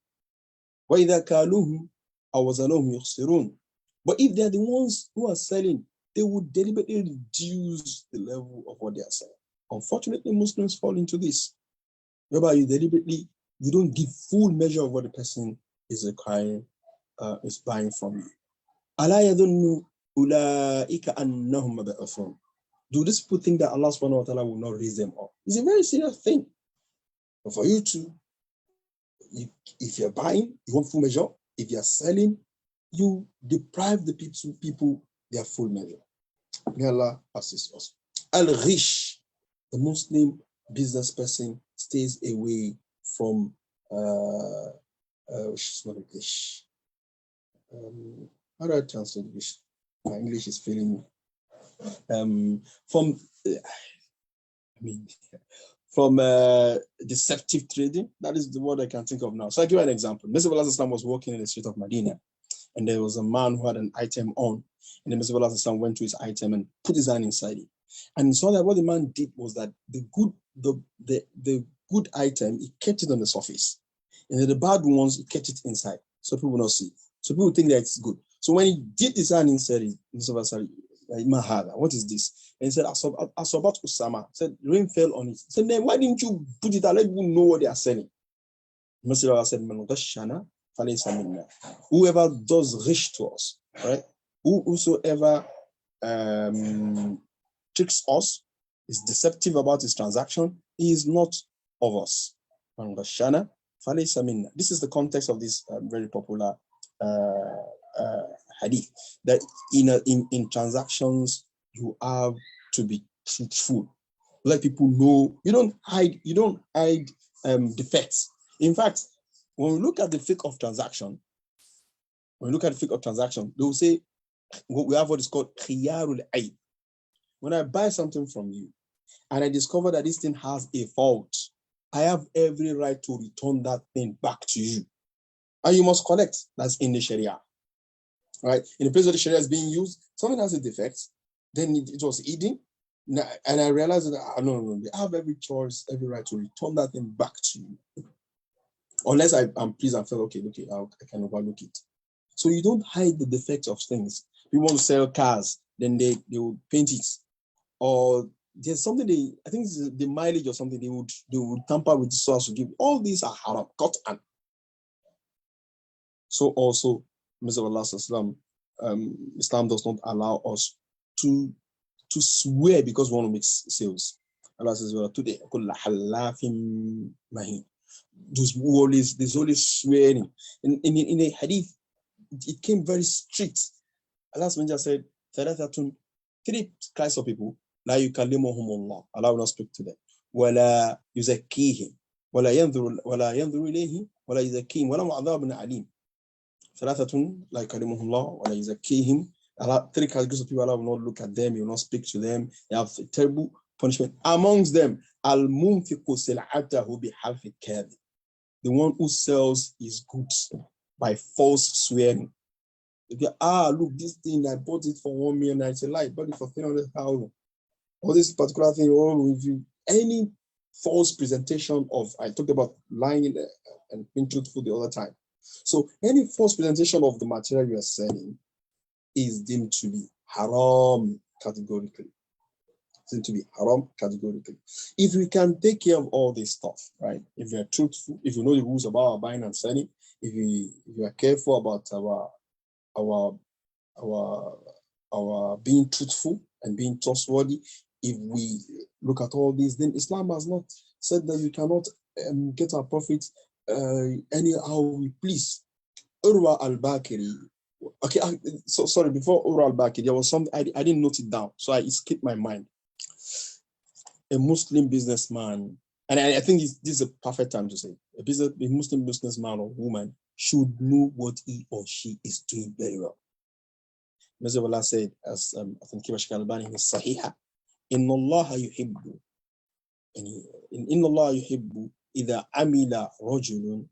وَإِذَا كَالُوهُمْ أَوْ وَزَنُوهُمْ يُخْسِرُونَ. But if they are the ones who are selling, they would deliberately reduce the level of what they are selling. Unfortunately, Muslims fall into this, whereby you don't give full measure of what the person is requiring, is buying from you. أَلَا يَظُنُّ أُولَٰئِكَ أَنَّهُمْ مَبْعُوثُونَ. Do these people think that Allah subhanahu wa ta'ala will not raise them up? It's a very serious thing. But for you to, if you're buying, you want full measure. If you're selling, you deprive the people their full measure. May Allah assist us. Al-Ghish, the Muslim business person, stays away from Ghish. How do I translate Ghish? My English is failing me. from deceptive trading. That is the word I can think of now. So I give you an example. Messenger of Allah was walking in the street of Medina, and there was a man who had an item on, and the Messenger of Allah went to his item and put his hand inside it. And so that what the man did was that the good item, he kept it on the surface. And then the bad ones, he kept it inside. So people will not see. So people think that it's good. So when he did his hand inside it, what is this? And he said, Asobat Usama. Said, rain fell on it. He said, then why didn't you put it out? Let people know what they are selling. Messenger said, whoever does rich to us, right? Whosoever tricks us, is deceptive about his transaction, he is not of us. This is the context of this very popular hadith, that in transactions you have to be truthful. Let people know. You don't hide defects. In fact, when we look at the fiqh of transaction, they will say we have what is called khiyarul ayb. When I buy something from you and I discover that this thing has a fault, I have every right to return that thing back to you. And you must collect. That's in the Sharia. Right? In the place where the Sharia is being used, something has a defect, then it was eating, and I realized that no, they have every choice, every right to return that thing back to you. Unless I'm pleased and feel okay, I can overlook it. So you don't hide the defects of things. People want to sell cars, then they will paint it. Or there's something I think it's the mileage or something, they would tamper with the source to give. All these are haram, qat'an. So also, Islam does not allow us to swear because we want to make sales. Allah says, today, there's always swearing. In a hadith, it came very strict. Allah said, three kinds of people, لا يكلمهم الله. Allah will not speak to them. ولا يزكيهم ولا ينظر إليهم ولا يزكيهم ولا عذاب عليم. ثلاثة لا يكلمهم الله ولا يزكيهم. Three categories of people, Allah will not look at them, He will not speak to them. They have terrible punishment. Amongst them, al-munfiqu sil'atahu bihalfi kadhib. The one who sells his goods by false swearing. Look, this thing, I bought it for 1 million. I said, I bought it for 300,000. Or this particular thing, if you any false presentation of, I talked about lying and being truthful the other time. So any false presentation of the material you are selling is deemed to be haram categorically. If we can take care of all this stuff, right? If we are truthful, if you know the rules about our buying and selling, if we are careful about our being truthful and being trustworthy, if we look at all these, then Islam has not said that we cannot get our profits anyhow we please. Urwa al-Bakiri. Okay, so sorry, before Urwa al-Bakiri, there was something I didn't note it down, so it skipped my mind. A Muslim businessman, and I think this is a perfect time to say, a Muslim businessman or woman should know what he or she is doing very well. Messenger of Allah said, as I think Kibash Al-Albani in his Sahihah, Inna Allah yuhibbu idha amila rajulun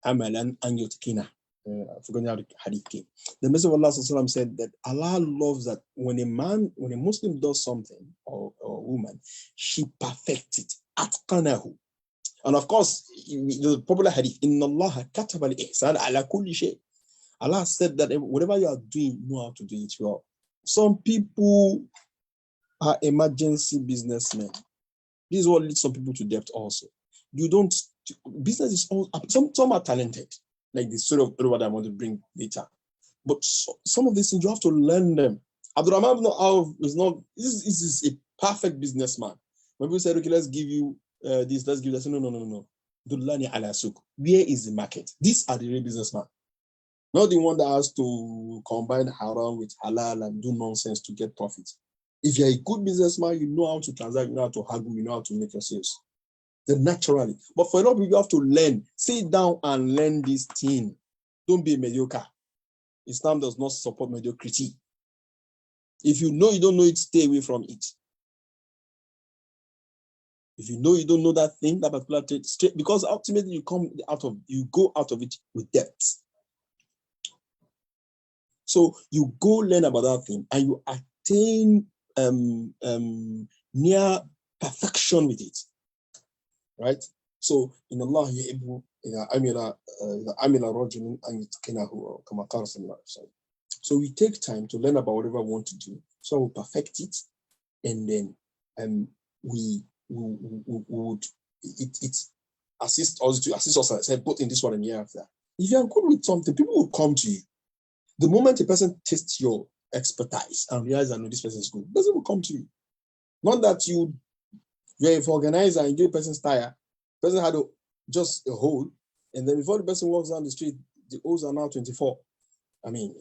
amalan an yutkina. I've forgotten how the hadith came. The Messenger of Allah said that Allah loves that when a Muslim does something, or a woman, she perfects it. Atqanahu. And of course, the popular hadith, Inna Allah kataba al-ihsan ala kulli shay. Allah said that whatever you are doing, you know how to do it well. Some people are emergency businessmen. This is what leads some people to debt also. Business is all, some are talented, like the story of what I want to bring later. But some of these things, you have to learn them. Abdurrahman ibn Auf this is a perfect businessman. When people say, okay, let's give you this, let's give that. No. Dullani ala suq. Where is the market? These are the real businessmen. Not the one that has to combine haram with halal and do nonsense to get profit. If you're a good businessman, you know how to transact, you know how to haggle, you know how to make your sales. Then naturally. But for a lot of people, you have to learn. Sit down and learn this thing. Don't be mediocre. Islam does not support mediocrity. If you know you don't know it, stay away from it. If you know you don't know that thing, that particular trade, straight, because ultimately you go out of it with debt. So you go learn about that thing and you attain near perfection with it, right? So in Allah, so we take time to learn about whatever we want to do, so we perfect it, and then we would it assist us, I said, both in this one and year after. If you are good with something, people will come to you. The moment a person tastes your expertise and realizes that no, this person is good, the person will come to you. Not that you're an organizer and give a person's tire, the person had just a hole, and then before the person walks down the street, the holes are now 24. I mean,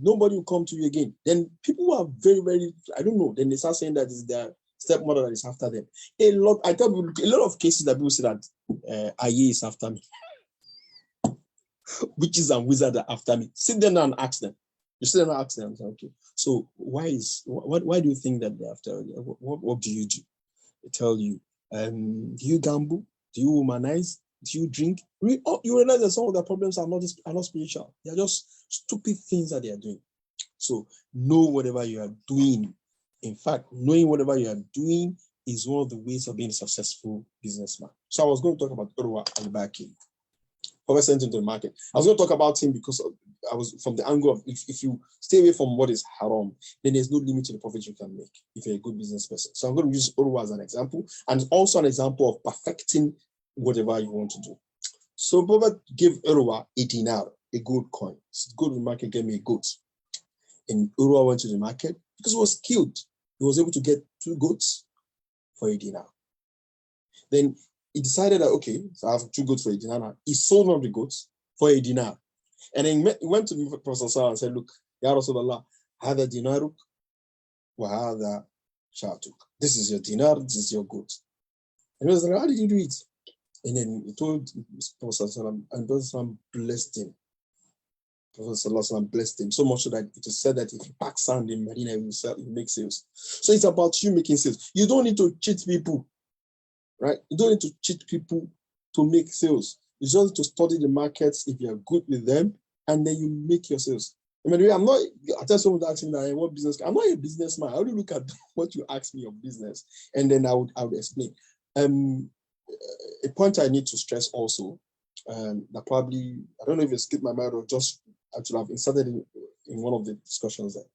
nobody will come to you again. Then people are very, very, I don't know, then they start saying that it's their stepmother that is after them. I tell people, a lot of cases that people say that Aye is after me. Witches and wizards are after me. Sit down and ask them. You sit down and ask them, and say, okay, so why do you think that they're after you? What do you do? They tell you, do you gamble? Do you womanize? Do you drink? You realize that some of the problems are not spiritual. They are just stupid things that they are doing. So know whatever you are doing. In fact, knowing whatever you are doing is one of the ways of being a successful businessman. So I was going to talk about Urwa al-Baki. Prophet sent into the market. I was going to talk about him because I was from the angle of if you stay away from what is haram, then there's no limit to the profit you can make if you're a good business person. So I'm going to use Urwa as an example, and also an example of perfecting whatever you want to do. So Prophet gave Urwa a dinar, a gold coin. So go to the market, get me a goat. And Urwa went to the market because he was skilled. He was able to get 2 goats for a dinar. Then he decided that, okay, so I have 2 goats for a dinar now. He sold one of the goats for a dinar. And then he went to the Prophet and said, look, Ya Rasulallah, hada dinaruk wa hada shatuk. This is your dinar, this is your goat. And he was like, how did you do it? And then he told Prophet and Prophet blessed him. Prophet blessed him so much so that it is said that if you pack sand in Medina, he will make sales. So it's about you making sales. You don't need to cheat people. Right? You don't need to cheat people to make sales. You just need to study the markets if you are good with them, and then you make your sales. I mean, I tell someone asking that what business. I'm not a businessman. I only look at what you ask me of business, and then I would explain. A point I need to stress also, that probably I don't know if it skipped my mind or just I should have inserted in one of the discussions there.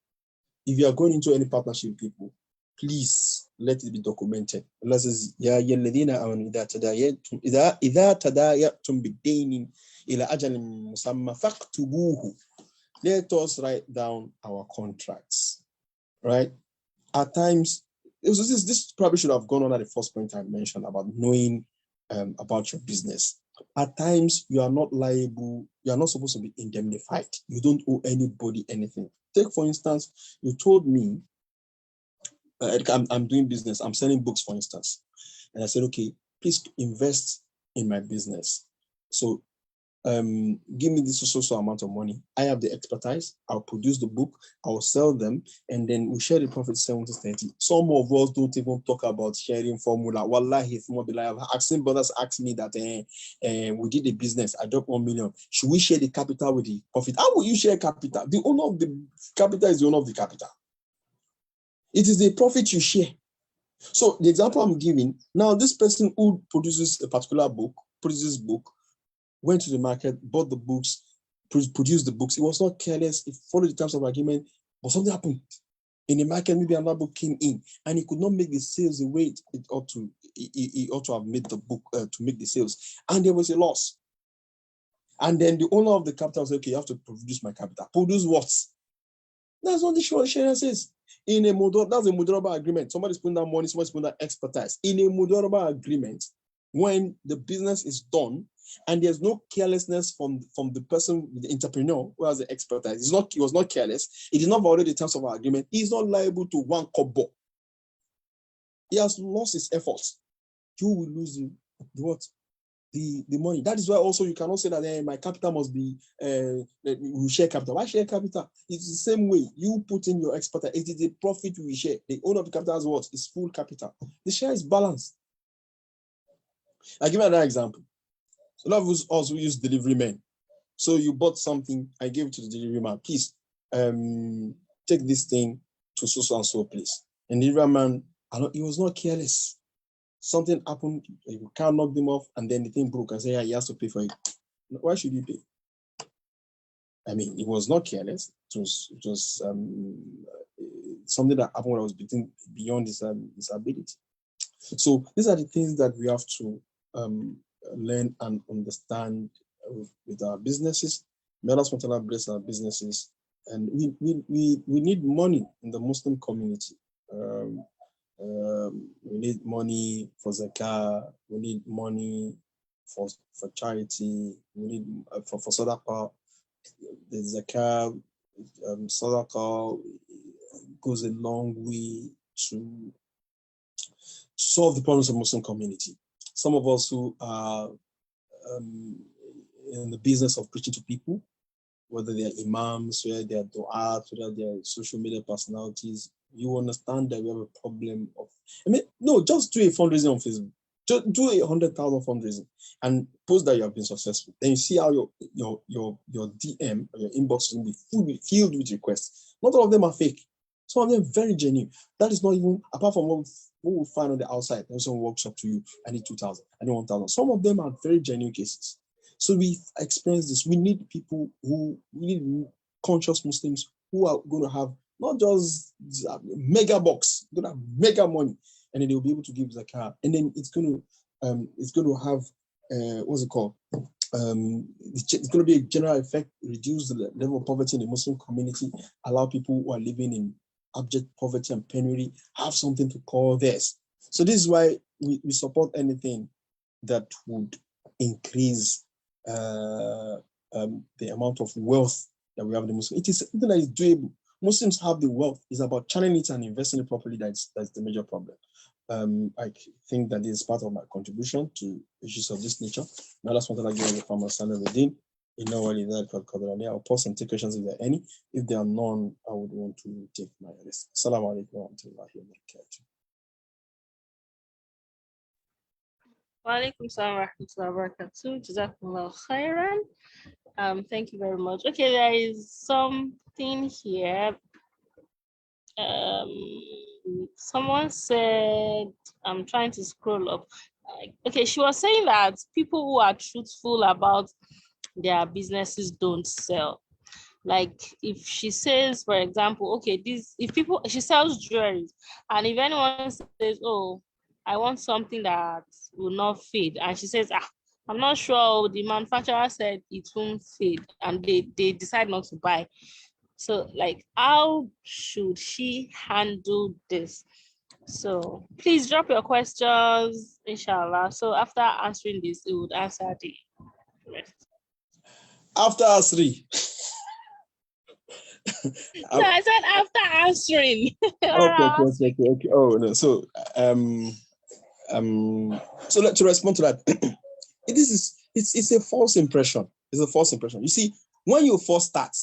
If you are going into any partnership with people, please let it be documented. Allah says, Ya ayyuhalladhina amanu idha tadayatum bid-dayn ila ajalin musamma faktubuhu. Let us write down our contracts. Right? At times, this probably should have gone on at the first point I mentioned about knowing about your business. At times, you are not liable, you are not supposed to be indemnified. You don't owe anybody anything. Take, for instance, you told me, I'm doing business, I'm selling books, for instance. And I said, okay, please invest in my business. So give me this social amount of money. I have the expertise. I'll produce the book. I'll sell them. And then we share the profit 70-30. Some of us don't even talk about sharing formula. Wallahi, I've seen brothers ask me that we did a business. I dropped 1 million. Should we share the capital with the profit? How will you share capital? The owner of the capital is the owner of the capital. It is the profit you share. So the example I'm giving, now this person who produces a particular book, went to the market, bought the books, produced the books. He was not careless. He followed the terms of agreement, but something happened. In the market, maybe another book came in, and he could not make the sales the way it ought to. He ought to have made the book to make the sales, and there was a loss. And then the owner of the capital said, "Okay, you have to produce my capital. Produce what?" That's what the share says. That's a Mudoraba agreement. Somebody's putting down money, somebody's putting down expertise. In a Mudoraba agreement, when the business is done and there's no carelessness from the person, the entrepreneur who has the expertise, he was not careless. He did not violate the terms of our agreement. He's not liable to 1 kobo. He has lost his efforts. You will lose the money. That is why also you cannot say that my capital must be we share capital. Why share capital? It's the same way. You put in your expertise. It is the profit we share. The owner of the capital has what? It's full capital. The share is balanced. I give you another example. A lot of us also use delivery men. So you bought something, I gave it to the delivery man. Please, take this thing to so and so place. And the delivery man, he was not careless. Something happened, you can't knock them off, and then the thing broke and say, yeah, he has to pay for it. Why should he pay? I mean, he was not careless. It was something that happened when I was beyond his ability. So these are the things that we have to learn and understand with our businesses. May Allah bless our businesses, and we need money in the Muslim community. We need money for zakah. We need money for charity. We need for sadaqah. The zakah, sadaqah goes a long way to solve the problems of Muslim community. Some of us who are in the business of preaching to people, whether they are imams, whether they are du'at, whether they are social media personalities, you understand that we have a problem of, just do a fundraising on Facebook. Just do 100,000 fundraising and post that you have been successful. Then you see how your DM or your inbox will be filled with requests. Not all of them are fake. Some of them are very genuine. That is not even, apart from what we find on the outside. When someone walks up to you, I need 2,000, I need 1,000. Some of them are very genuine cases. So we experience this. We need people we need conscious Muslims who are going to have not just mega box, going to have mega money, and then they'll be able to give zakah. And then it's going to have what's it called? It's going to be a general effect, reduce the level of poverty in the Muslim community, allow people who are living in abject poverty and penury have something to call theirs. So this is why we support anything that would increase the amount of wealth that we have in the Muslim. It is something that is doable. Muslims have the wealth. It's about channeling it and investing it properly. That's the major problem. I think that this is part of my contribution to issues of this nature. Now that's what I give the farmer standard within. I'll pause and take questions if there are any. If there are none, I would want to take my list. Assalamu alaikum wa rahmatullahi wa barakatuh. Wa alaikum salam wa rahmatullahi wa barakatuh. Jazakumullah khairan. Thank you very much. Okay, there is something here. Someone said, I'm trying to scroll up. Okay, she was saying that people who are truthful about their businesses don't sell. Like if she says, for example, okay, she sells jewelry, and if anyone says, oh, I want something that will not fade, and she says, I'm not sure, the manufacturer said it won't fade, and they decide not to buy. So like, how should she handle this? So please drop your questions, inshallah. So after answering this, it would answer the rest. After Asri. No, I said after answering. Okay. Oh no. So so to respond to that, it's a false impression. It's a false impression. You see, when you first start,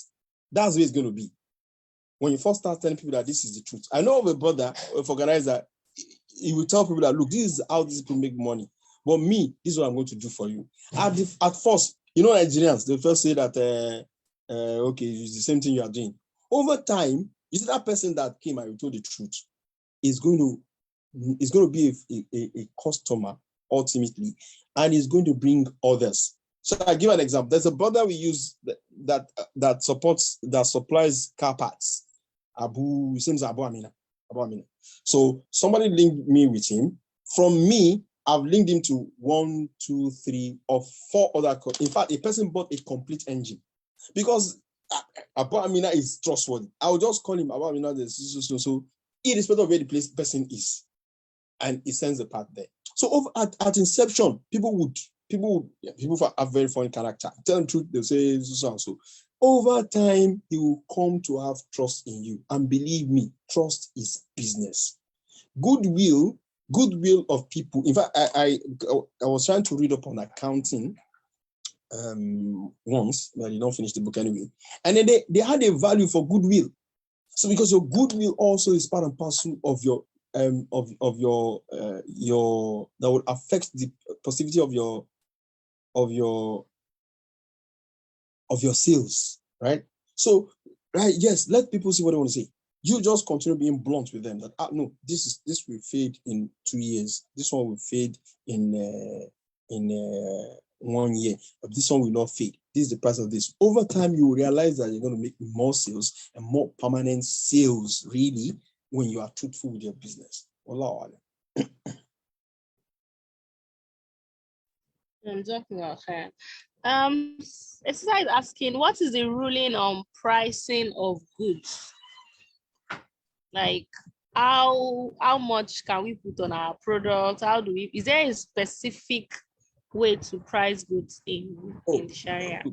that's where it's going to be. When you first start telling people that this is the truth. I know of a brother, of organizer, he will tell people that, look, this is how these people make money. But me, this is what I'm going to do for you. At first, Nigerians, they first say that, okay, it's the same thing you are doing. Over time, you see that person that came and told the truth is going to be a customer ultimately, and is going to bring others. So I give an example. There's a brother we use that supplies car parts. His name is Abu Amina. So somebody linked me with him. From me, I've linked him to 1, 2, 3, or 4 other. In fact, a person bought a complete engine because Abu Amina is trustworthy. I will just call him Abu Amina. So irrespective of where the person is, and he sends the part there. So at inception, people have very funny character. Tell them the truth, they'll say so and so. Over time, he will come to have trust in you. And believe me, trust is business. Goodwill of people. In fact, I was trying to read up on accounting once, but I did not finish the book anyway. And then they had a value for goodwill. So because your goodwill also is part and parcel of your that would affect the positivity of your sales, right? So, right, yes, let people see what they want to say. You just continue being blunt with them that no, this will fade in 2 years. This one will fade in 1 year. But this one will not fade. This is the price of this. Over time, you will realize that you're going to make more sales and more permanent sales, really, when you are truthful with your business. Allah. Okay. It's like asking, what is the ruling on pricing of goods? Like, how much can we put on our product? Is there a specific way to price goods in the Sharia?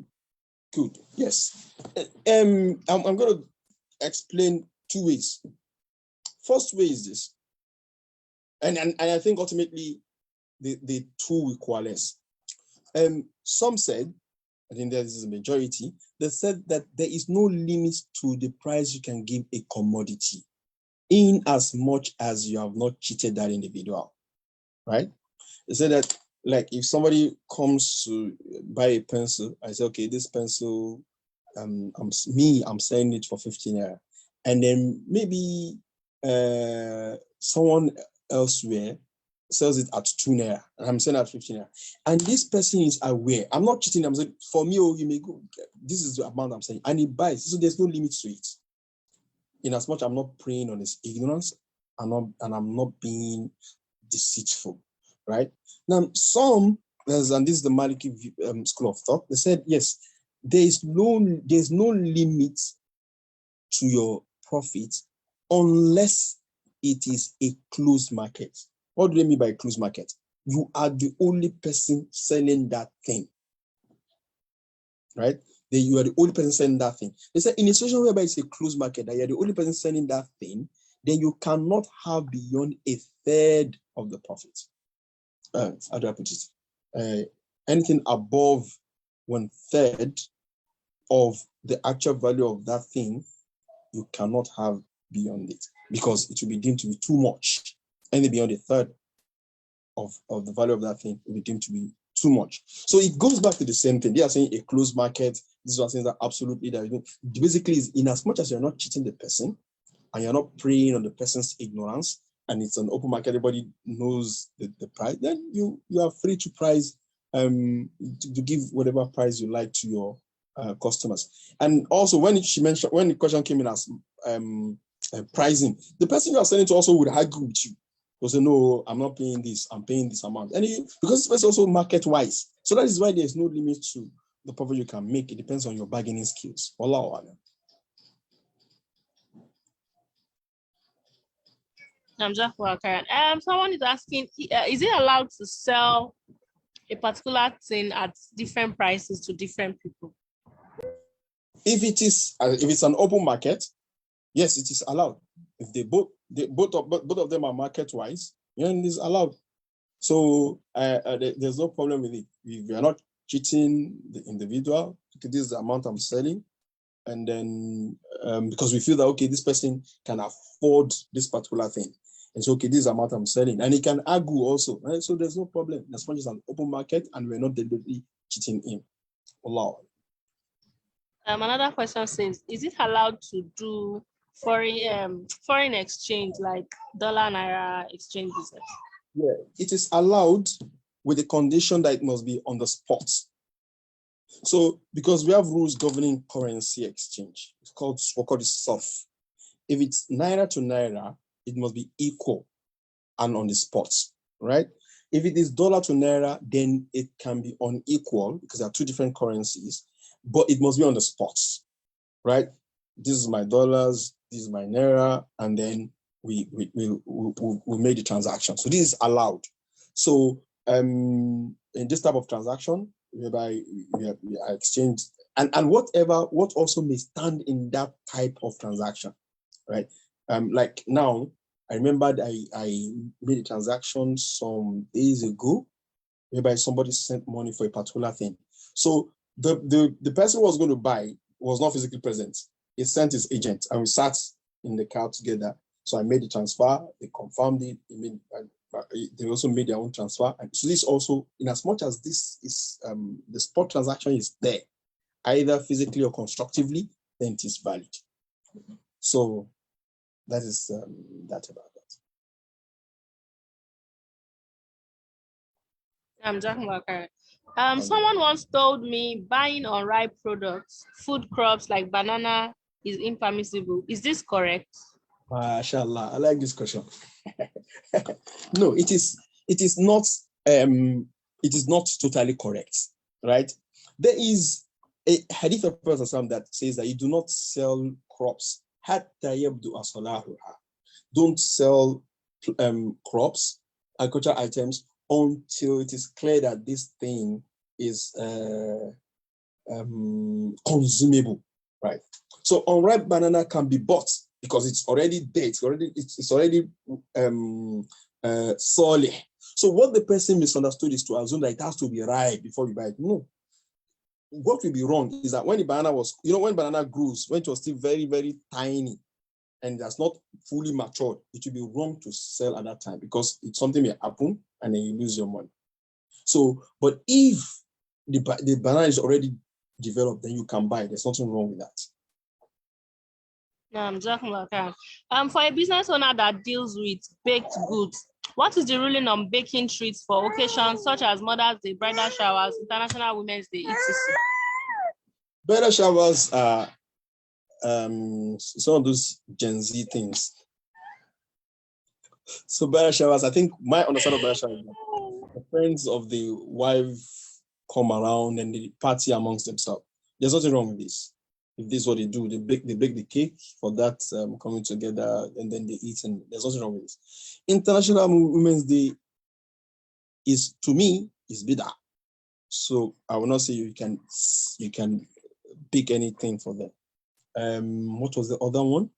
Good. Yes. I'm going to explain 2 ways. First way is this, and I think ultimately the two will coalesce. Some said, I think this is a majority, they said that there is no limit to the price you can give a commodity, in as much as you have not cheated that individual, right? They said that, like, if somebody comes to buy a pencil, I say, okay, this pencil, I'm selling it for 15 naira, and then maybe someone elsewhere sells it at 2 naira, and I'm selling at 15 naira, and this person is aware. I'm not cheating. I'm saying, for me, you may go. This is the amount I'm saying, and he buys. So there's no limit to it. In as much I'm not preying on his ignorance, and I'm not being deceitful, right? Now, and this is the Maliki school of thought. They said, yes, there's no limit to your profit unless it is a closed market. What do they mean by closed market? You are the only person selling that thing, right? You are the only person selling that thing. They said, in a situation whereby it's a closed market, that you're the only person selling that thing, then you cannot have beyond a third of the profit. How do I put it? Anything above 1/3 of the actual value of that thing, you cannot have beyond it, because it will be deemed to be too much. Anything beyond 1/3 of the value of that thing will be deemed to be too much. So it goes back to the same thing. They are saying a closed market. This one saying that absolutely that basically is, in as much as you're not cheating the person and you're not preying on the person's ignorance, and it's an open market, everybody knows the price, then you are free to price, to give whatever price you like to your customers. And also, when the question came in as pricing, the person you are selling to also would argue with you. They'll say, no, I'm not paying this, I'm paying this amount. And because it's also market wise. So that is why there's no limit to the profit you can make. It depends on your bargaining skills. Wallahu alam. Someone is asking, is it allowed to sell a particular thing at different prices to different people? If it's an open market, yes, it is allowed. If both of them are market wise, then it is allowed. So there's no problem with it. We are not cheating the individual. Okay, this is the amount I'm selling, and then because we feel that, okay, this person can afford this particular thing, and so, okay, this is the amount I'm selling, and he can argue also, right? So there's no problem as much as an open market, and we're not deliberately cheating him. Allah. Another question says, is it allowed to do foreign exchange, like dollar naira exchange business? Yeah, it is allowed with the condition that it must be on the spot. So, because we have rules governing currency exchange, it's called SOF. If it's naira to naira, it must be equal and on the spot, right? If it is dollar to naira, then it can be unequal because there are two different currencies, but it must be on the spot, right? This is my dollars, this is my naira, and then we made the transaction. So this is allowed. So in this type of transaction, whereby we are exchanged, and what also may stand in that type of transaction, right? Like now, I remember I made a transaction some days ago, whereby somebody sent money for a particular thing. So the person who was going to buy was not physically present. He sent his agent, and we sat in the car together. So I made the transfer, they confirmed it, they also made their own transfer. And so this also, in as much as this is the spot transaction is there, either physically or constructively, then it is valid. So that is that about that. I'm talking about carrot. Someone once told me buying unripe products, food crops like banana, is impermissible. Is this correct? MashaAllah, I like this question. No, it is not totally correct, right? There is a hadith of Prophet that says that you do not sell crops. Don't sell crops, agricultural items, until it is clear that this thing is consumable, right? So unripe banana can be bought because it's already there. It's already solid. So what the person misunderstood is to assume that it has to be ripe before you buy it. No. What will be wrong is that when the banana was, when banana grows, when it was still very, very tiny and that's not fully matured, it will be wrong to sell at that time because it's something may happen and then you lose your money. So, but if the banana is already developed, then you can buy. There's nothing wrong with that. No, I'm talking about that. For a business owner that deals with baked goods, what is the ruling on baking treats for occasions such as Mother's Day, bridal showers, International Women's Day, etc.? Bridal showers are some of those Gen Z things. So bridal showers, I think my understanding of bridal showers, the friends of the wife come around and they party amongst themselves. There's nothing wrong with this. If this is what they do, they bake the cake for that coming together, and then they eat, and there's nothing wrong with this. International Women's Day is, to me, is bid'ah. So I will not say you can pick anything for them. What was the other one?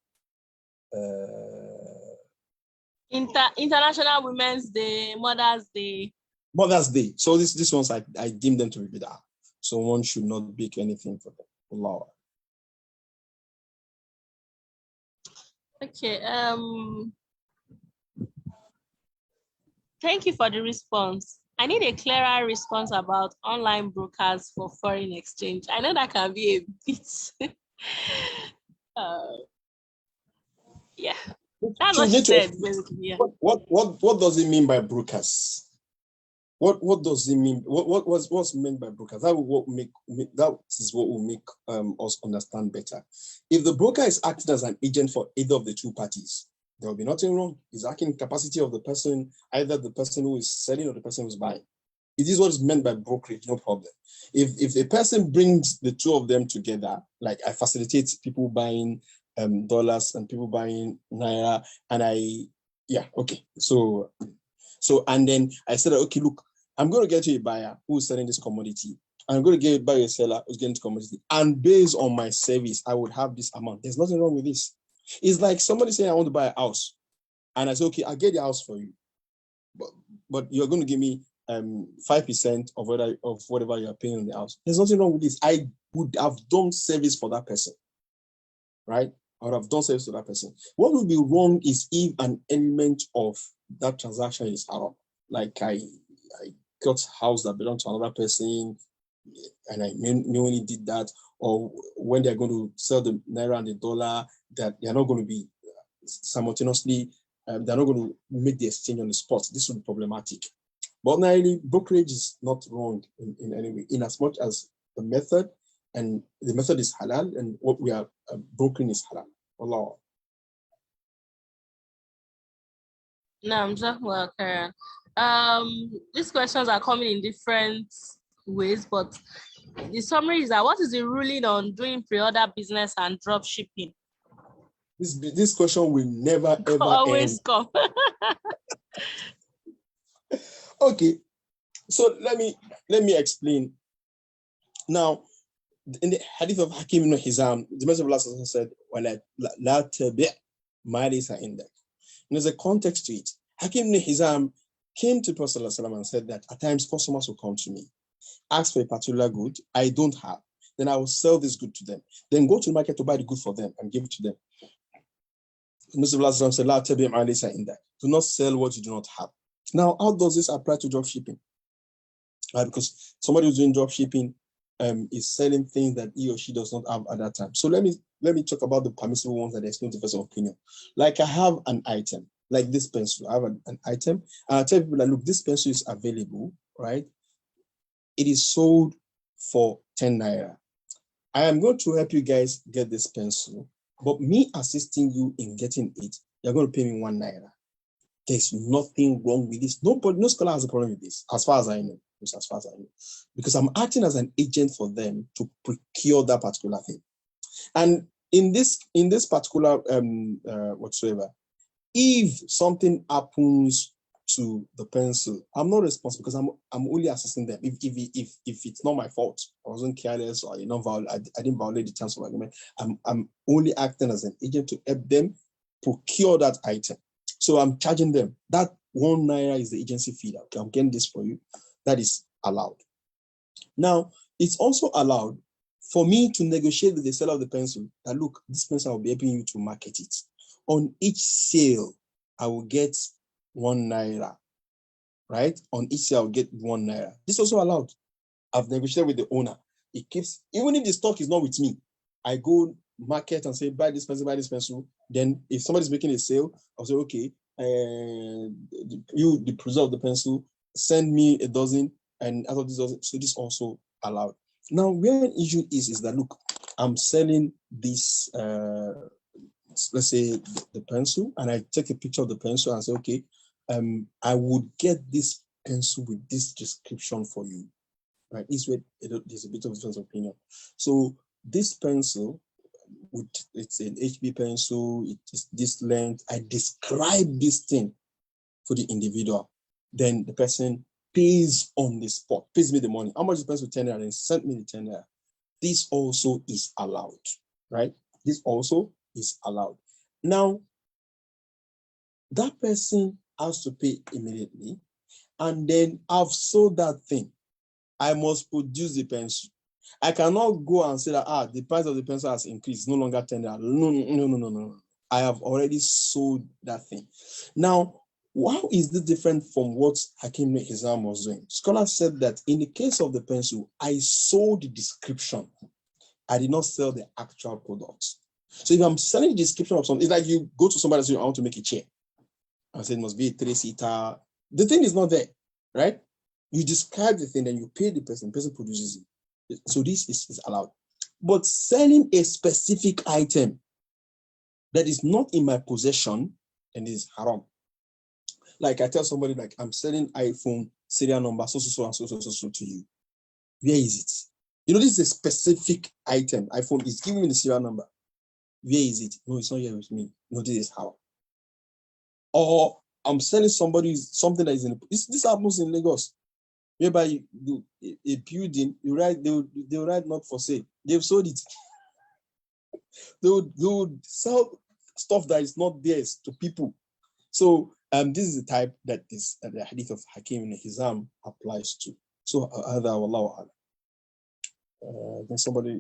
International Women's Day, Mother's Day. Mother's Day. So this ones I deem them to be bid'ah. So one should not pick anything for them. Allah. Okay. Thank you for the response. I need a clearer response about online brokers for foreign exchange. I know that can be a bit. Yeah, that's what she said. Basically, yeah. What does it mean by brokers? What does it mean? What's meant by brokers? That is what will make us understand better. If the broker is acting as an agent for either of the two parties, there will be nothing wrong. He's acting in capacity of the person, either the person who is selling or the person who is buying. It is what is meant by brokerage, no problem. If a person brings the two of them together, like I facilitate people buying dollars and people buying naira, and So and then I said, okay, look, I'm going to get you a buyer who's selling this commodity. I'm going to buy a seller who's getting this commodity. And based on my service, I would have this amount. There's nothing wrong with this. It's like somebody saying, I want to buy a house. And I say, okay, I'll get the house for you. But you're going to give me 5% of whatever you're paying on the house. There's nothing wrong with this. I would have done service for that person. Right? I would have done service to that person. What would be wrong is if an element of that transaction is haram. Like I got a house that belonged to another person and I knowingly did that, or when they're going to sell the naira and the dollar, that they're not going to be simultaneously, they're not going to make the exchange on the spot. This would be problematic. But ordinarily, brokerage is not wrong in any way, in as much as the method is halal and what we are brokering is halal. Allah. No, I'm just welcome. These questions are coming in different ways, but the summary is that what is the ruling on doing pre-order business and drop shipping? This question will never ever always end. Come. Okay, so let me explain. Now, in the hadith of Hakim ibn Hizam, the Messenger of Allah said, "La tabi' ma laysa indak." There's a context to it. Hakim ibn Hizam came to Prophet ﷺ and said that at times customers will come to me, ask for a particular good I don't have, then I will sell this good to them, then go to the market to buy the good for them and give it to them. Mr. said, "La tabi' ma laysa indak." Do not sell what you do not have. Now, how does this apply to drop shipping? Because somebody who's doing drop shipping is selling things that he or she does not have at that time. So let me talk about the permissible ones that there's no difference of opinion. Like I have an item, like this pencil. I have an item, and I tell people that, look, this pencil is available, right? It is sold for 10 naira. I am going to help you guys get this pencil, but me assisting you in getting it, you're going to pay me 1 naira. There's nothing wrong with this. No scholar has a problem with this, as far as I know. As far as I know, because I'm acting as an agent for them to procure that particular thing. And in this particular whatsoever, if something happens to the pencil, I'm not responsible because I'm only assisting them. If it's not my fault, I wasn't careless or I didn't violate the terms of agreement. I'm only acting as an agent to help them procure that item. So I'm charging them. That 1 naira is the agency fee. Okay, I'm getting this for you. That is allowed. Now, it's also allowed for me to negotiate with the seller of the pencil that, look, this pencil, I will be helping you to market it. On each sale, I will get 1 naira, right? On each sale, I'll get 1 naira. This is also allowed. I've negotiated with the owner. It keeps, even if the stock is not with me, I go market and say, buy this pencil, buy this pencil. Then if somebody's making a sale, I'll say, okay, you, the producer of the pencil, send me a dozen, and out of this dozen, so this also allowed. Now, where an issue is that, look, I'm selling this, let's say the pencil, and I take a picture of the pencil and say, okay, I would get this pencil with this description for you, right? This way, there's a bit of difference of opinion. So this pencil, it's an HB pencil, it is this length. I describe this thing for the individual. Then the person pays on the spot, pays me the money. How much is the pencil? 10 naira, and sent me the 10 naira. This also is allowed, right? This also is allowed. Now, that person has to pay immediately, and then I've sold that thing. I must produce the pencil. I cannot go and say that, the price of the pencil has increased, no longer 10 naira. No. I have already sold that thing. Now, how is this different from what Hakim Hizam was doing? Scholars said that in the case of the pencil, I sold the description. I did not sell the actual product. So if I'm selling the description of something, it's like you go to somebody and say, I want to make a chair. I say it must be a 3-seater. The thing is not there, right? You describe the thing, then you pay the person produces it. So this is allowed. But selling a specific item that is not in my possession and is haram. Like I tell somebody, like, I'm selling iPhone serial number so to you. Where is it? This is a specific item. iPhone is giving me the serial number. Where is it? No, it's not here with me. No, this is how. Or I'm selling somebody something that is in this happens in Lagos. Whereby you do a building, they'll write not for sale. They've sold it. They would sell stuff that is not theirs to people. So this is the type that is the hadith of Hakim ibn Hizam applies to. So هذا والله أعلم. Then somebody.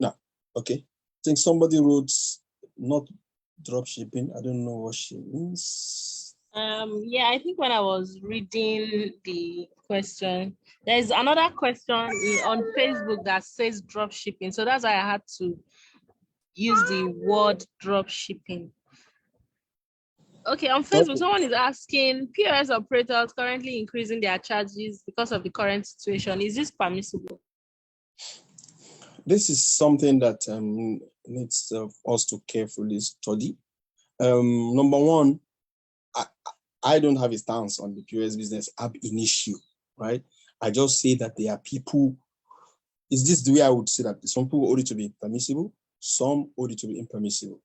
No, okay. I think somebody wrote not drop shipping. I don't know what she means. Yeah, I think when I was reading the question, there's another question on Facebook that says drop shipping. So that's why I had to use the word drop shipping. Okay, on Facebook, someone is asking, POS operators currently increasing their charges because of the current situation. Is this permissible? This is something that needs us to carefully study. Number one, I don't have a stance on the POS business ab initio, right? I just say that there are people. Is this the way I would say that some people hold it to be permissible, some hold it to be impermissible,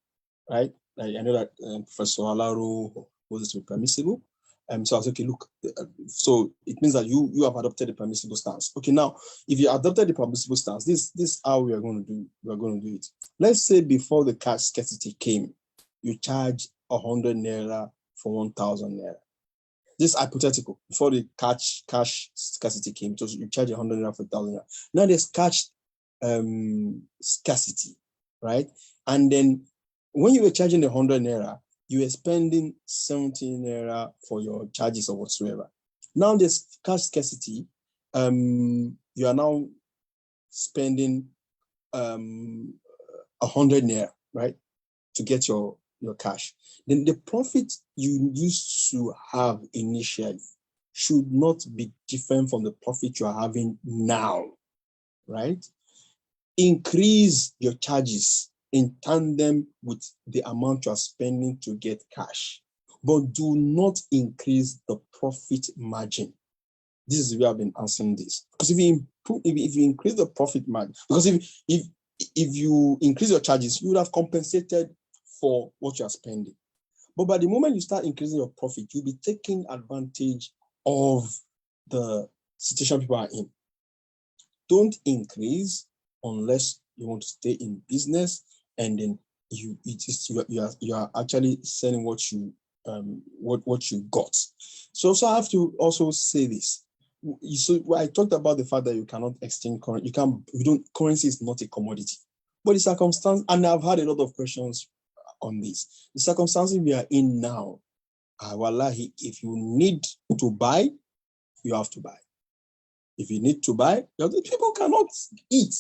right? Like I know that Professor Alaro holds it to be permissible. So I was okay, look, so it means that you have adopted a permissible stance. Okay, now if you adopted the permissible stance, this is how we are going to do it. Let's say before the cash scarcity came, you charge 100 naira for 1,000 naira. This is hypothetical. Before the cash scarcity came, it was you charge 100 naira for 1,000 naira. Now there's cash scarcity, right? And then when you were charging the 100 naira, you were spending 70 naira for your charges or whatsoever. Now there's cash scarcity. You are now spending 100 naira, right, to get your cash. Then the profit you used to have initially should not be different from the profit you are having now, right? Increase your charges in tandem with the amount you are spending to get cash, but do not increase the profit margin. This is the way I've been answering this. Because if you increase the profit margin, because if you increase your charges, you would have compensated for what you are spending. But by the moment you start increasing your profit, you'll be taking advantage of the situation people are in. Don't increase unless you want to stay in business, and then you are actually selling what you got. So I have to also say this. So I talked about the fact that you cannot exchange currency. Currency is not a commodity. But the circumstance, and I've had a lot of questions on this. The circumstances we are in now, wallahi, if you need to buy, you have to buy. If you need to buy, people cannot eat.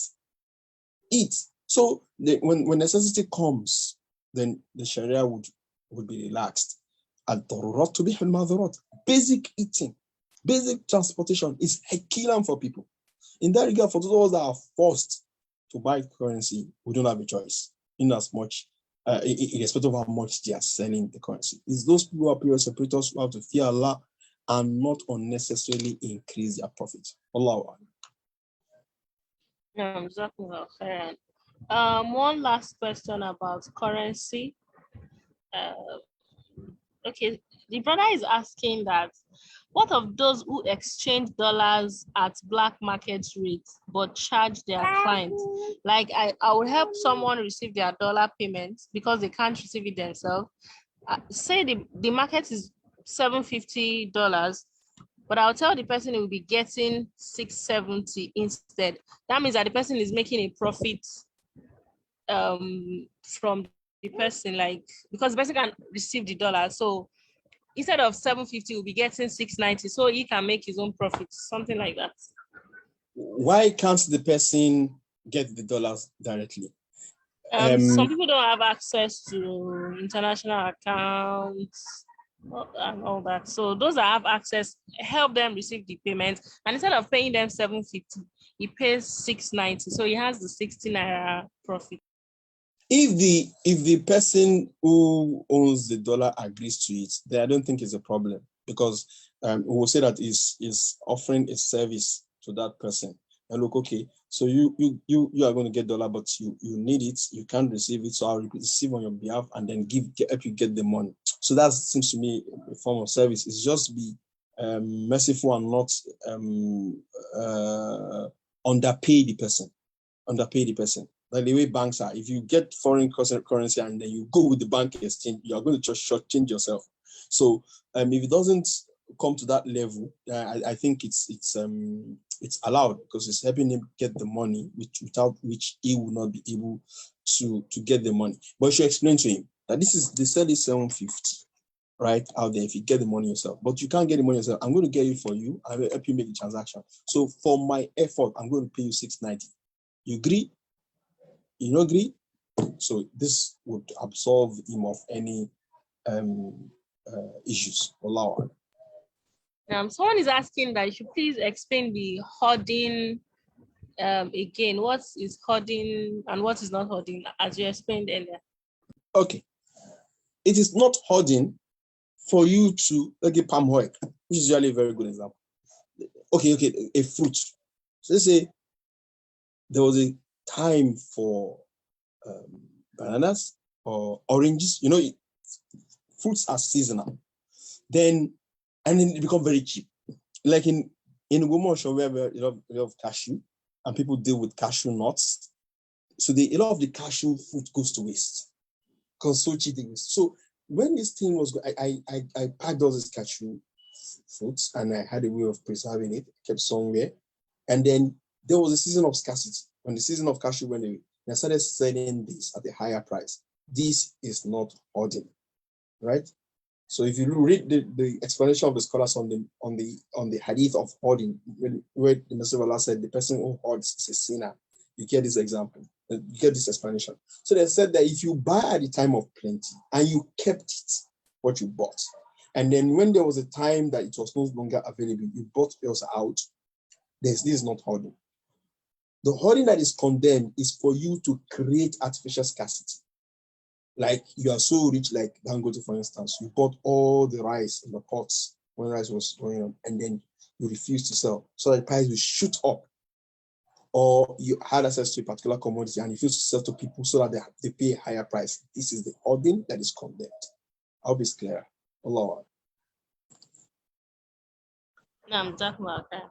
So when necessity comes, then the Sharia would be relaxed. Basic eating, basic transportation is a killer for people. In that regard, for those that are forced to buy currency, we don't have a choice. In as much, irrespective of how much they are selling the currency, it's those people who are period separators who have to fear Allah and not unnecessarily increase their profit. Allah. One last question about currency. Okay, the brother is asking that, what of those who exchange dollars at black market rates but charge their clients? Like I would help someone receive their dollar payment because they can't receive it themselves. Say the market is $750, but I'll tell the person it will be getting $670 instead. That means that the person is making a profit from the person, like, because the person can receive the dollar. So instead of $750, we'll be getting $690. So he can make his own profit, something like that. Why can't the person get the dollars directly? Some people don't have access to international accounts and all that. So those that have access, help them receive the payment. And instead of paying them $750, he pays $690. So he has the 60 naira profit. If the person who owns the dollar agrees to it, then I don't think it's a problem, because we will say that is offering a service to that person. And look, okay, so you are going to get dollar, but you need it, you can't receive it, so I'll receive on your behalf and then help you get the money. So that seems to me a form of service. It's just be merciful and not underpay the person. Like the way banks are, if you get foreign currency and then you go with the bank exchange, you are going to shortchange yourself. So if it doesn't come to that level, I think it's allowed, because it's helping him get the money, without which he will not be able to get the money. But you should explain to him that they sell it $750 right out there if you get the money yourself, but you can't get the money yourself. I'm going to get it for you. I will help you make the transaction. So for my effort, I'm going to pay you $690. You agree? You don't agree? So this would absolve him of any issues. Allah. Someone is asking that you should please explain the hoarding again. What is hoarding and what is not hoarding, as you explained earlier? Okay. It is not hoarding for you to get palm oil, which is usually a very good example. Okay, a fruit. So let's say there was a time for bananas or oranges. Fruits are seasonal. Then they become very cheap. Like in Gomosho, where we have a lot of cashew, and people deal with cashew nuts. So a lot of the cashew fruit goes to waste. console cheating. So when this thing was, I packed all these cashew fruits and I had a way of preserving it, kept somewhere. And then there was a season of scarcity. When the season of cashew went away, I started selling this at a higher price. This is not hoarding, right? So if you read the explanation of the scholars on the hadith of hoarding, where the Messenger of Allah said the person who hoards is a sinner, you get this example, you get this explanation. So they said that if you buy at the time of plenty and you kept it, what you bought, and then when there was a time that it was no longer available, you bought yours out, this is not hoarding. The hoarding that is condemned is for you to create artificial scarcity. Like you are so rich, like Dangote, for instance, you bought all the rice in the pots when rice was going on, and then you refused to sell, so that the price will shoot up. Or you had access to a particular commodity and refused to sell to people so that they pay a higher price. This is the hoarding that is condemned. I hope it's clear. Allah. No, I'm talking about that.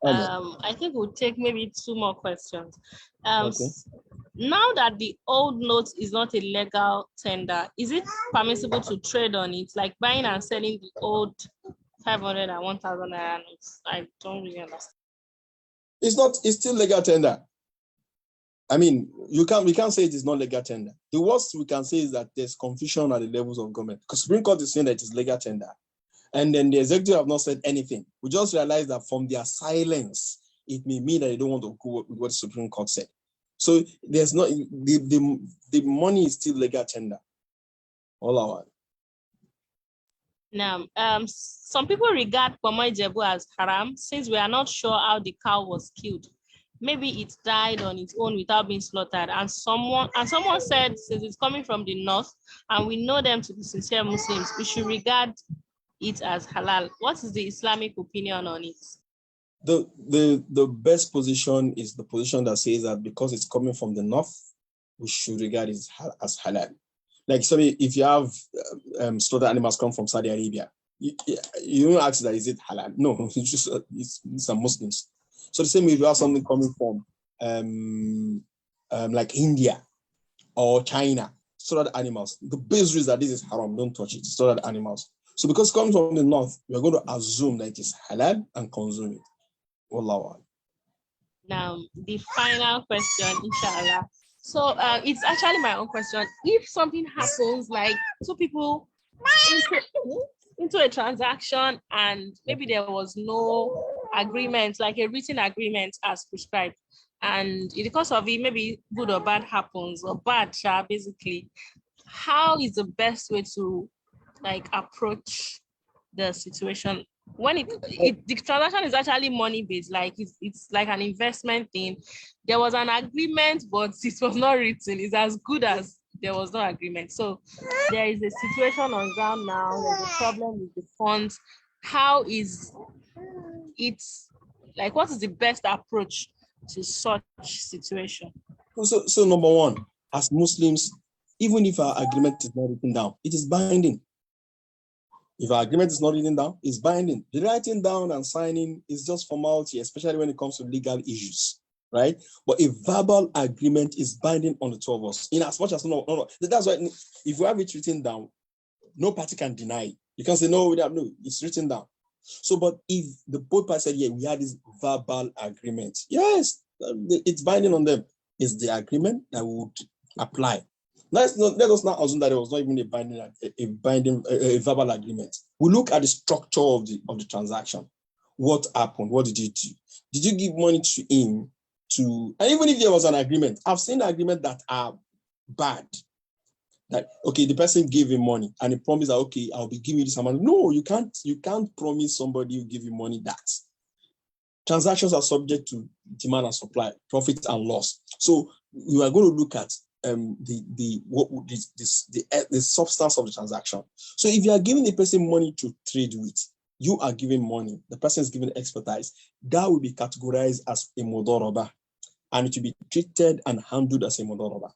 I think we'll take maybe 2 more questions. Okay. Now that the old note is not a legal tender, is it permissible to trade on it, like buying and selling the old 500 and 1,000 naira notes? I don't really understand. It's still legal tender. I mean, we can't say it is not legal tender. The worst we can say is that there's confusion at the levels of government, because Supreme Court is saying that it is legal tender. And then the executive have not said anything. We just realized that from their silence, it may mean that they don't want to go with what the Supreme Court said. So there's not the money is still legal tender. All our. Now, some people regard Pomo Ijebu as haram since we are not sure how the cow was killed. Maybe it died on its own without being slaughtered. And someone said, since it's coming from the north and we know them to be sincere Muslims, we should regard it as halal. What is the Islamic opinion on it? The best position is the position that says that because it's coming from the north, we should regard it as halal. Like, sorry, if you have slaughtered animals come from Saudi Arabia, you don't ask that, is it halal? No, it's just it's some Muslims. So the same way, if you have something coming from like India or China, slaughtered animals, the base is that this is haram, don't touch it, slaughtered animals. So because it comes from the north, we're going to assume that it is halal and consume it. Wallahu. Now, the final question, inshallah. So it's actually my own question. If something happens, like two people into a transaction and maybe there was no agreement, like a written agreement as prescribed, and because of it, maybe good or bad happens, or bad, basically, how is the best way to like approach the situation when the transaction is actually money based, like it's like an investment thing? There was an agreement, but it was not written. It's as good as there was no agreement. So there is a situation on ground now. There's a problem with the funds. How is it, like, what is the best approach to such situation? So number one, as Muslims, even if our agreement is not written down, it is binding. If our agreement is not written down, it's binding. The writing down and signing is just formality, especially when it comes to legal issues, right? But a verbal agreement is binding on the two of us. In as much as no. That's why if we have it written down, no party can deny it. You can say no, it's written down. So, but if the both parties said, yeah, we had this verbal agreement, yes, it's binding on them. It's the agreement that would apply. Let us not assume that there was not even a verbal agreement. We look at the structure of the transaction. What happened? What did you do? Did you give money to him and even if there was an agreement, I've seen agreements that are bad. That okay, the person gave him money and he promised that okay, I'll be giving you this amount. No, you can't promise somebody who give you money that. Transactions are subject to demand and supply, profit and loss. So we are going to look at the substance of the transaction. So if you are giving the person money to trade with, you are giving money, the person is giving expertise, that will be categorized as a mudoroba, and it will be treated and handled as a mudoroba.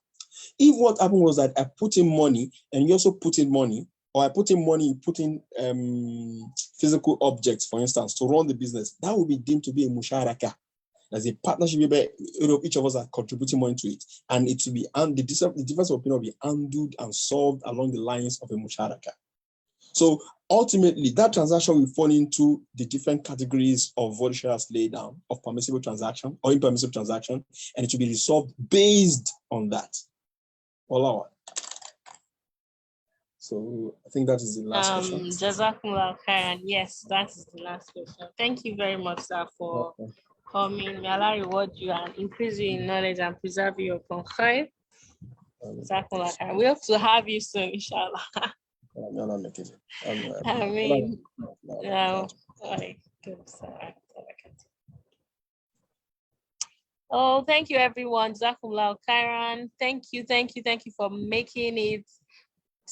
If what happened was that I put in money and you also put in money, or I put in money, put in physical objects, for instance, to run the business, that will be deemed to be a musharaka. There's a partnership where each of us are contributing money to it, and it will be, and the difference of opinion will be handled and solved along the lines of a musharaka. So ultimately, that transaction will fall into the different categories of what Sharia has laid down of permissible transaction or impermissible transaction, and it will be resolved based on that. Allah. So I think that is the last question. Jazakumullah khairan. Yes, that is the last question. Thank you very much, sir, for coming. May Allah reward you and increase you in knowledge and preserve you upon khair. Jazakumullah khairan. We hope to have you soon, inshallah. I mean, oh, thank you, everyone. Jazakumullah khairan. Thank you for making it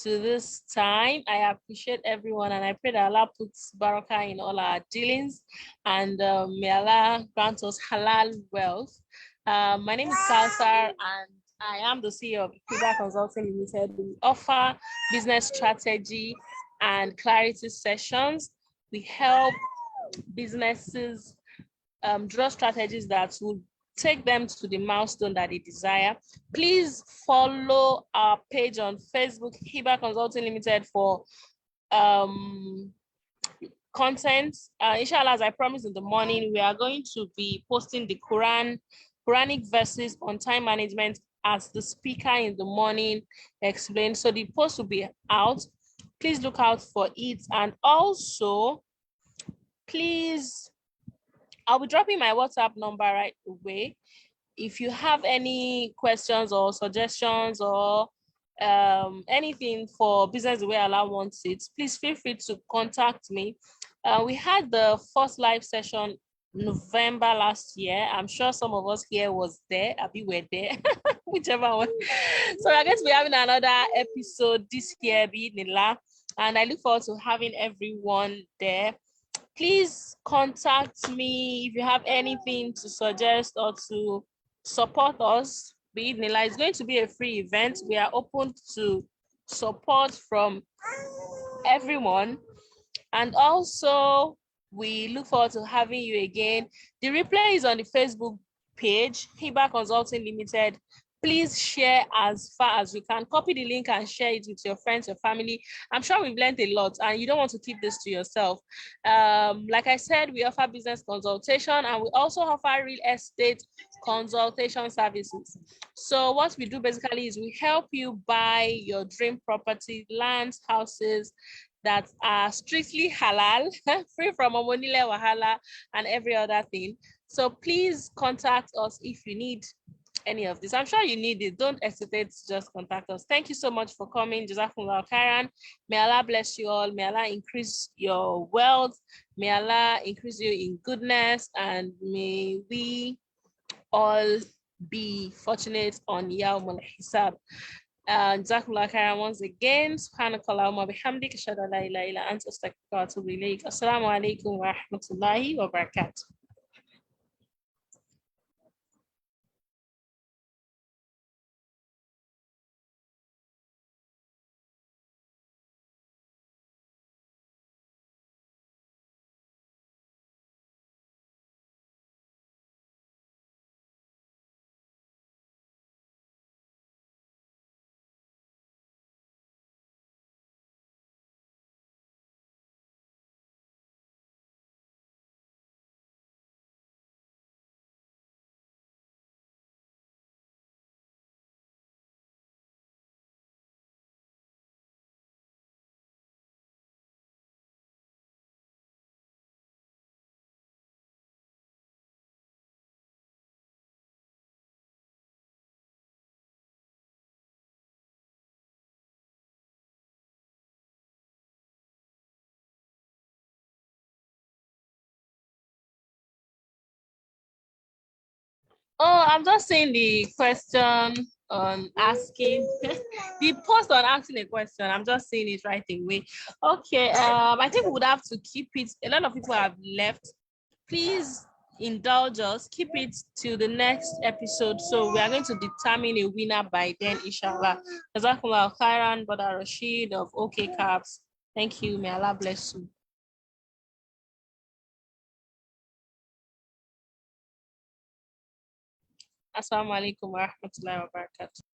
to this time. I appreciate everyone, and I pray that Allah puts barakah in all our dealings, and may Allah grant us halal wealth. My name is Kausar, and I am the CEO of Kabir Consulting Limited. We offer business strategy and clarity sessions. We help businesses draw strategies that will take them to the milestone that they desire. Please follow our page on Facebook, Kabir Consulting Limited, for content. Inshallah, as I promised in the morning, we are going to be posting the Quranic verses on time management as the speaker in the morning explained. So the post will be out. Please look out for it. And also, please, I'll be dropping my WhatsApp number right away. If you have any questions or suggestions or anything for business the way Allah wants it, please feel free to contact me. We had the first live session November last year. I'm sure some of us here was there. We were there, whichever one. So I guess we're having another episode this year, Bismillah, and I look forward to having everyone there. Please contact me if you have anything to suggest or to support us. Bismillah, it's going to be a free event. We are open to support from everyone. And also, we look forward to having you again. The replay is on the Facebook page, Kabir Consulting Limited. Please share as far as you can. Copy the link and share it with your friends, your family. I'm sure we've learned a lot, and you don't want to keep this to yourself. Like I said, we offer business consultation, and we also offer real estate consultation services. So what we do basically is we help you buy your dream property, lands, houses that are strictly halal, free from omonile wahala and every other thing. So please contact us if you need any of this. I'm sure you need it. Don't hesitate to just contact us. Thank you so much for coming. Jazakumullah khairan. May Allah bless you all. May Allah increase your wealth. May Allah increase you in goodness, and may we all be fortunate on Yawm al-Hisab. Jazakumullah khairan once again. Subhanakallahumma bihamdika ashhadu an la ilaha illa anta astaghfiruka wa atubu ilayk. Assalamu alaikum wa rahmatullahi wa barakatuh. Oh, I'm just saying the question on asking the post on asking a question. I'm just saying it right away. Okay. I think we would have to keep it. A lot of people have left. Please indulge us. Keep it till the next episode. So we are going to determine a winner by then, inshallah. Jazakumullah khairan, Brother Rashid of OK Caps. Thank you. May Allah bless you. Assalamu alaikum wa rahmatullahi wa barakatuh.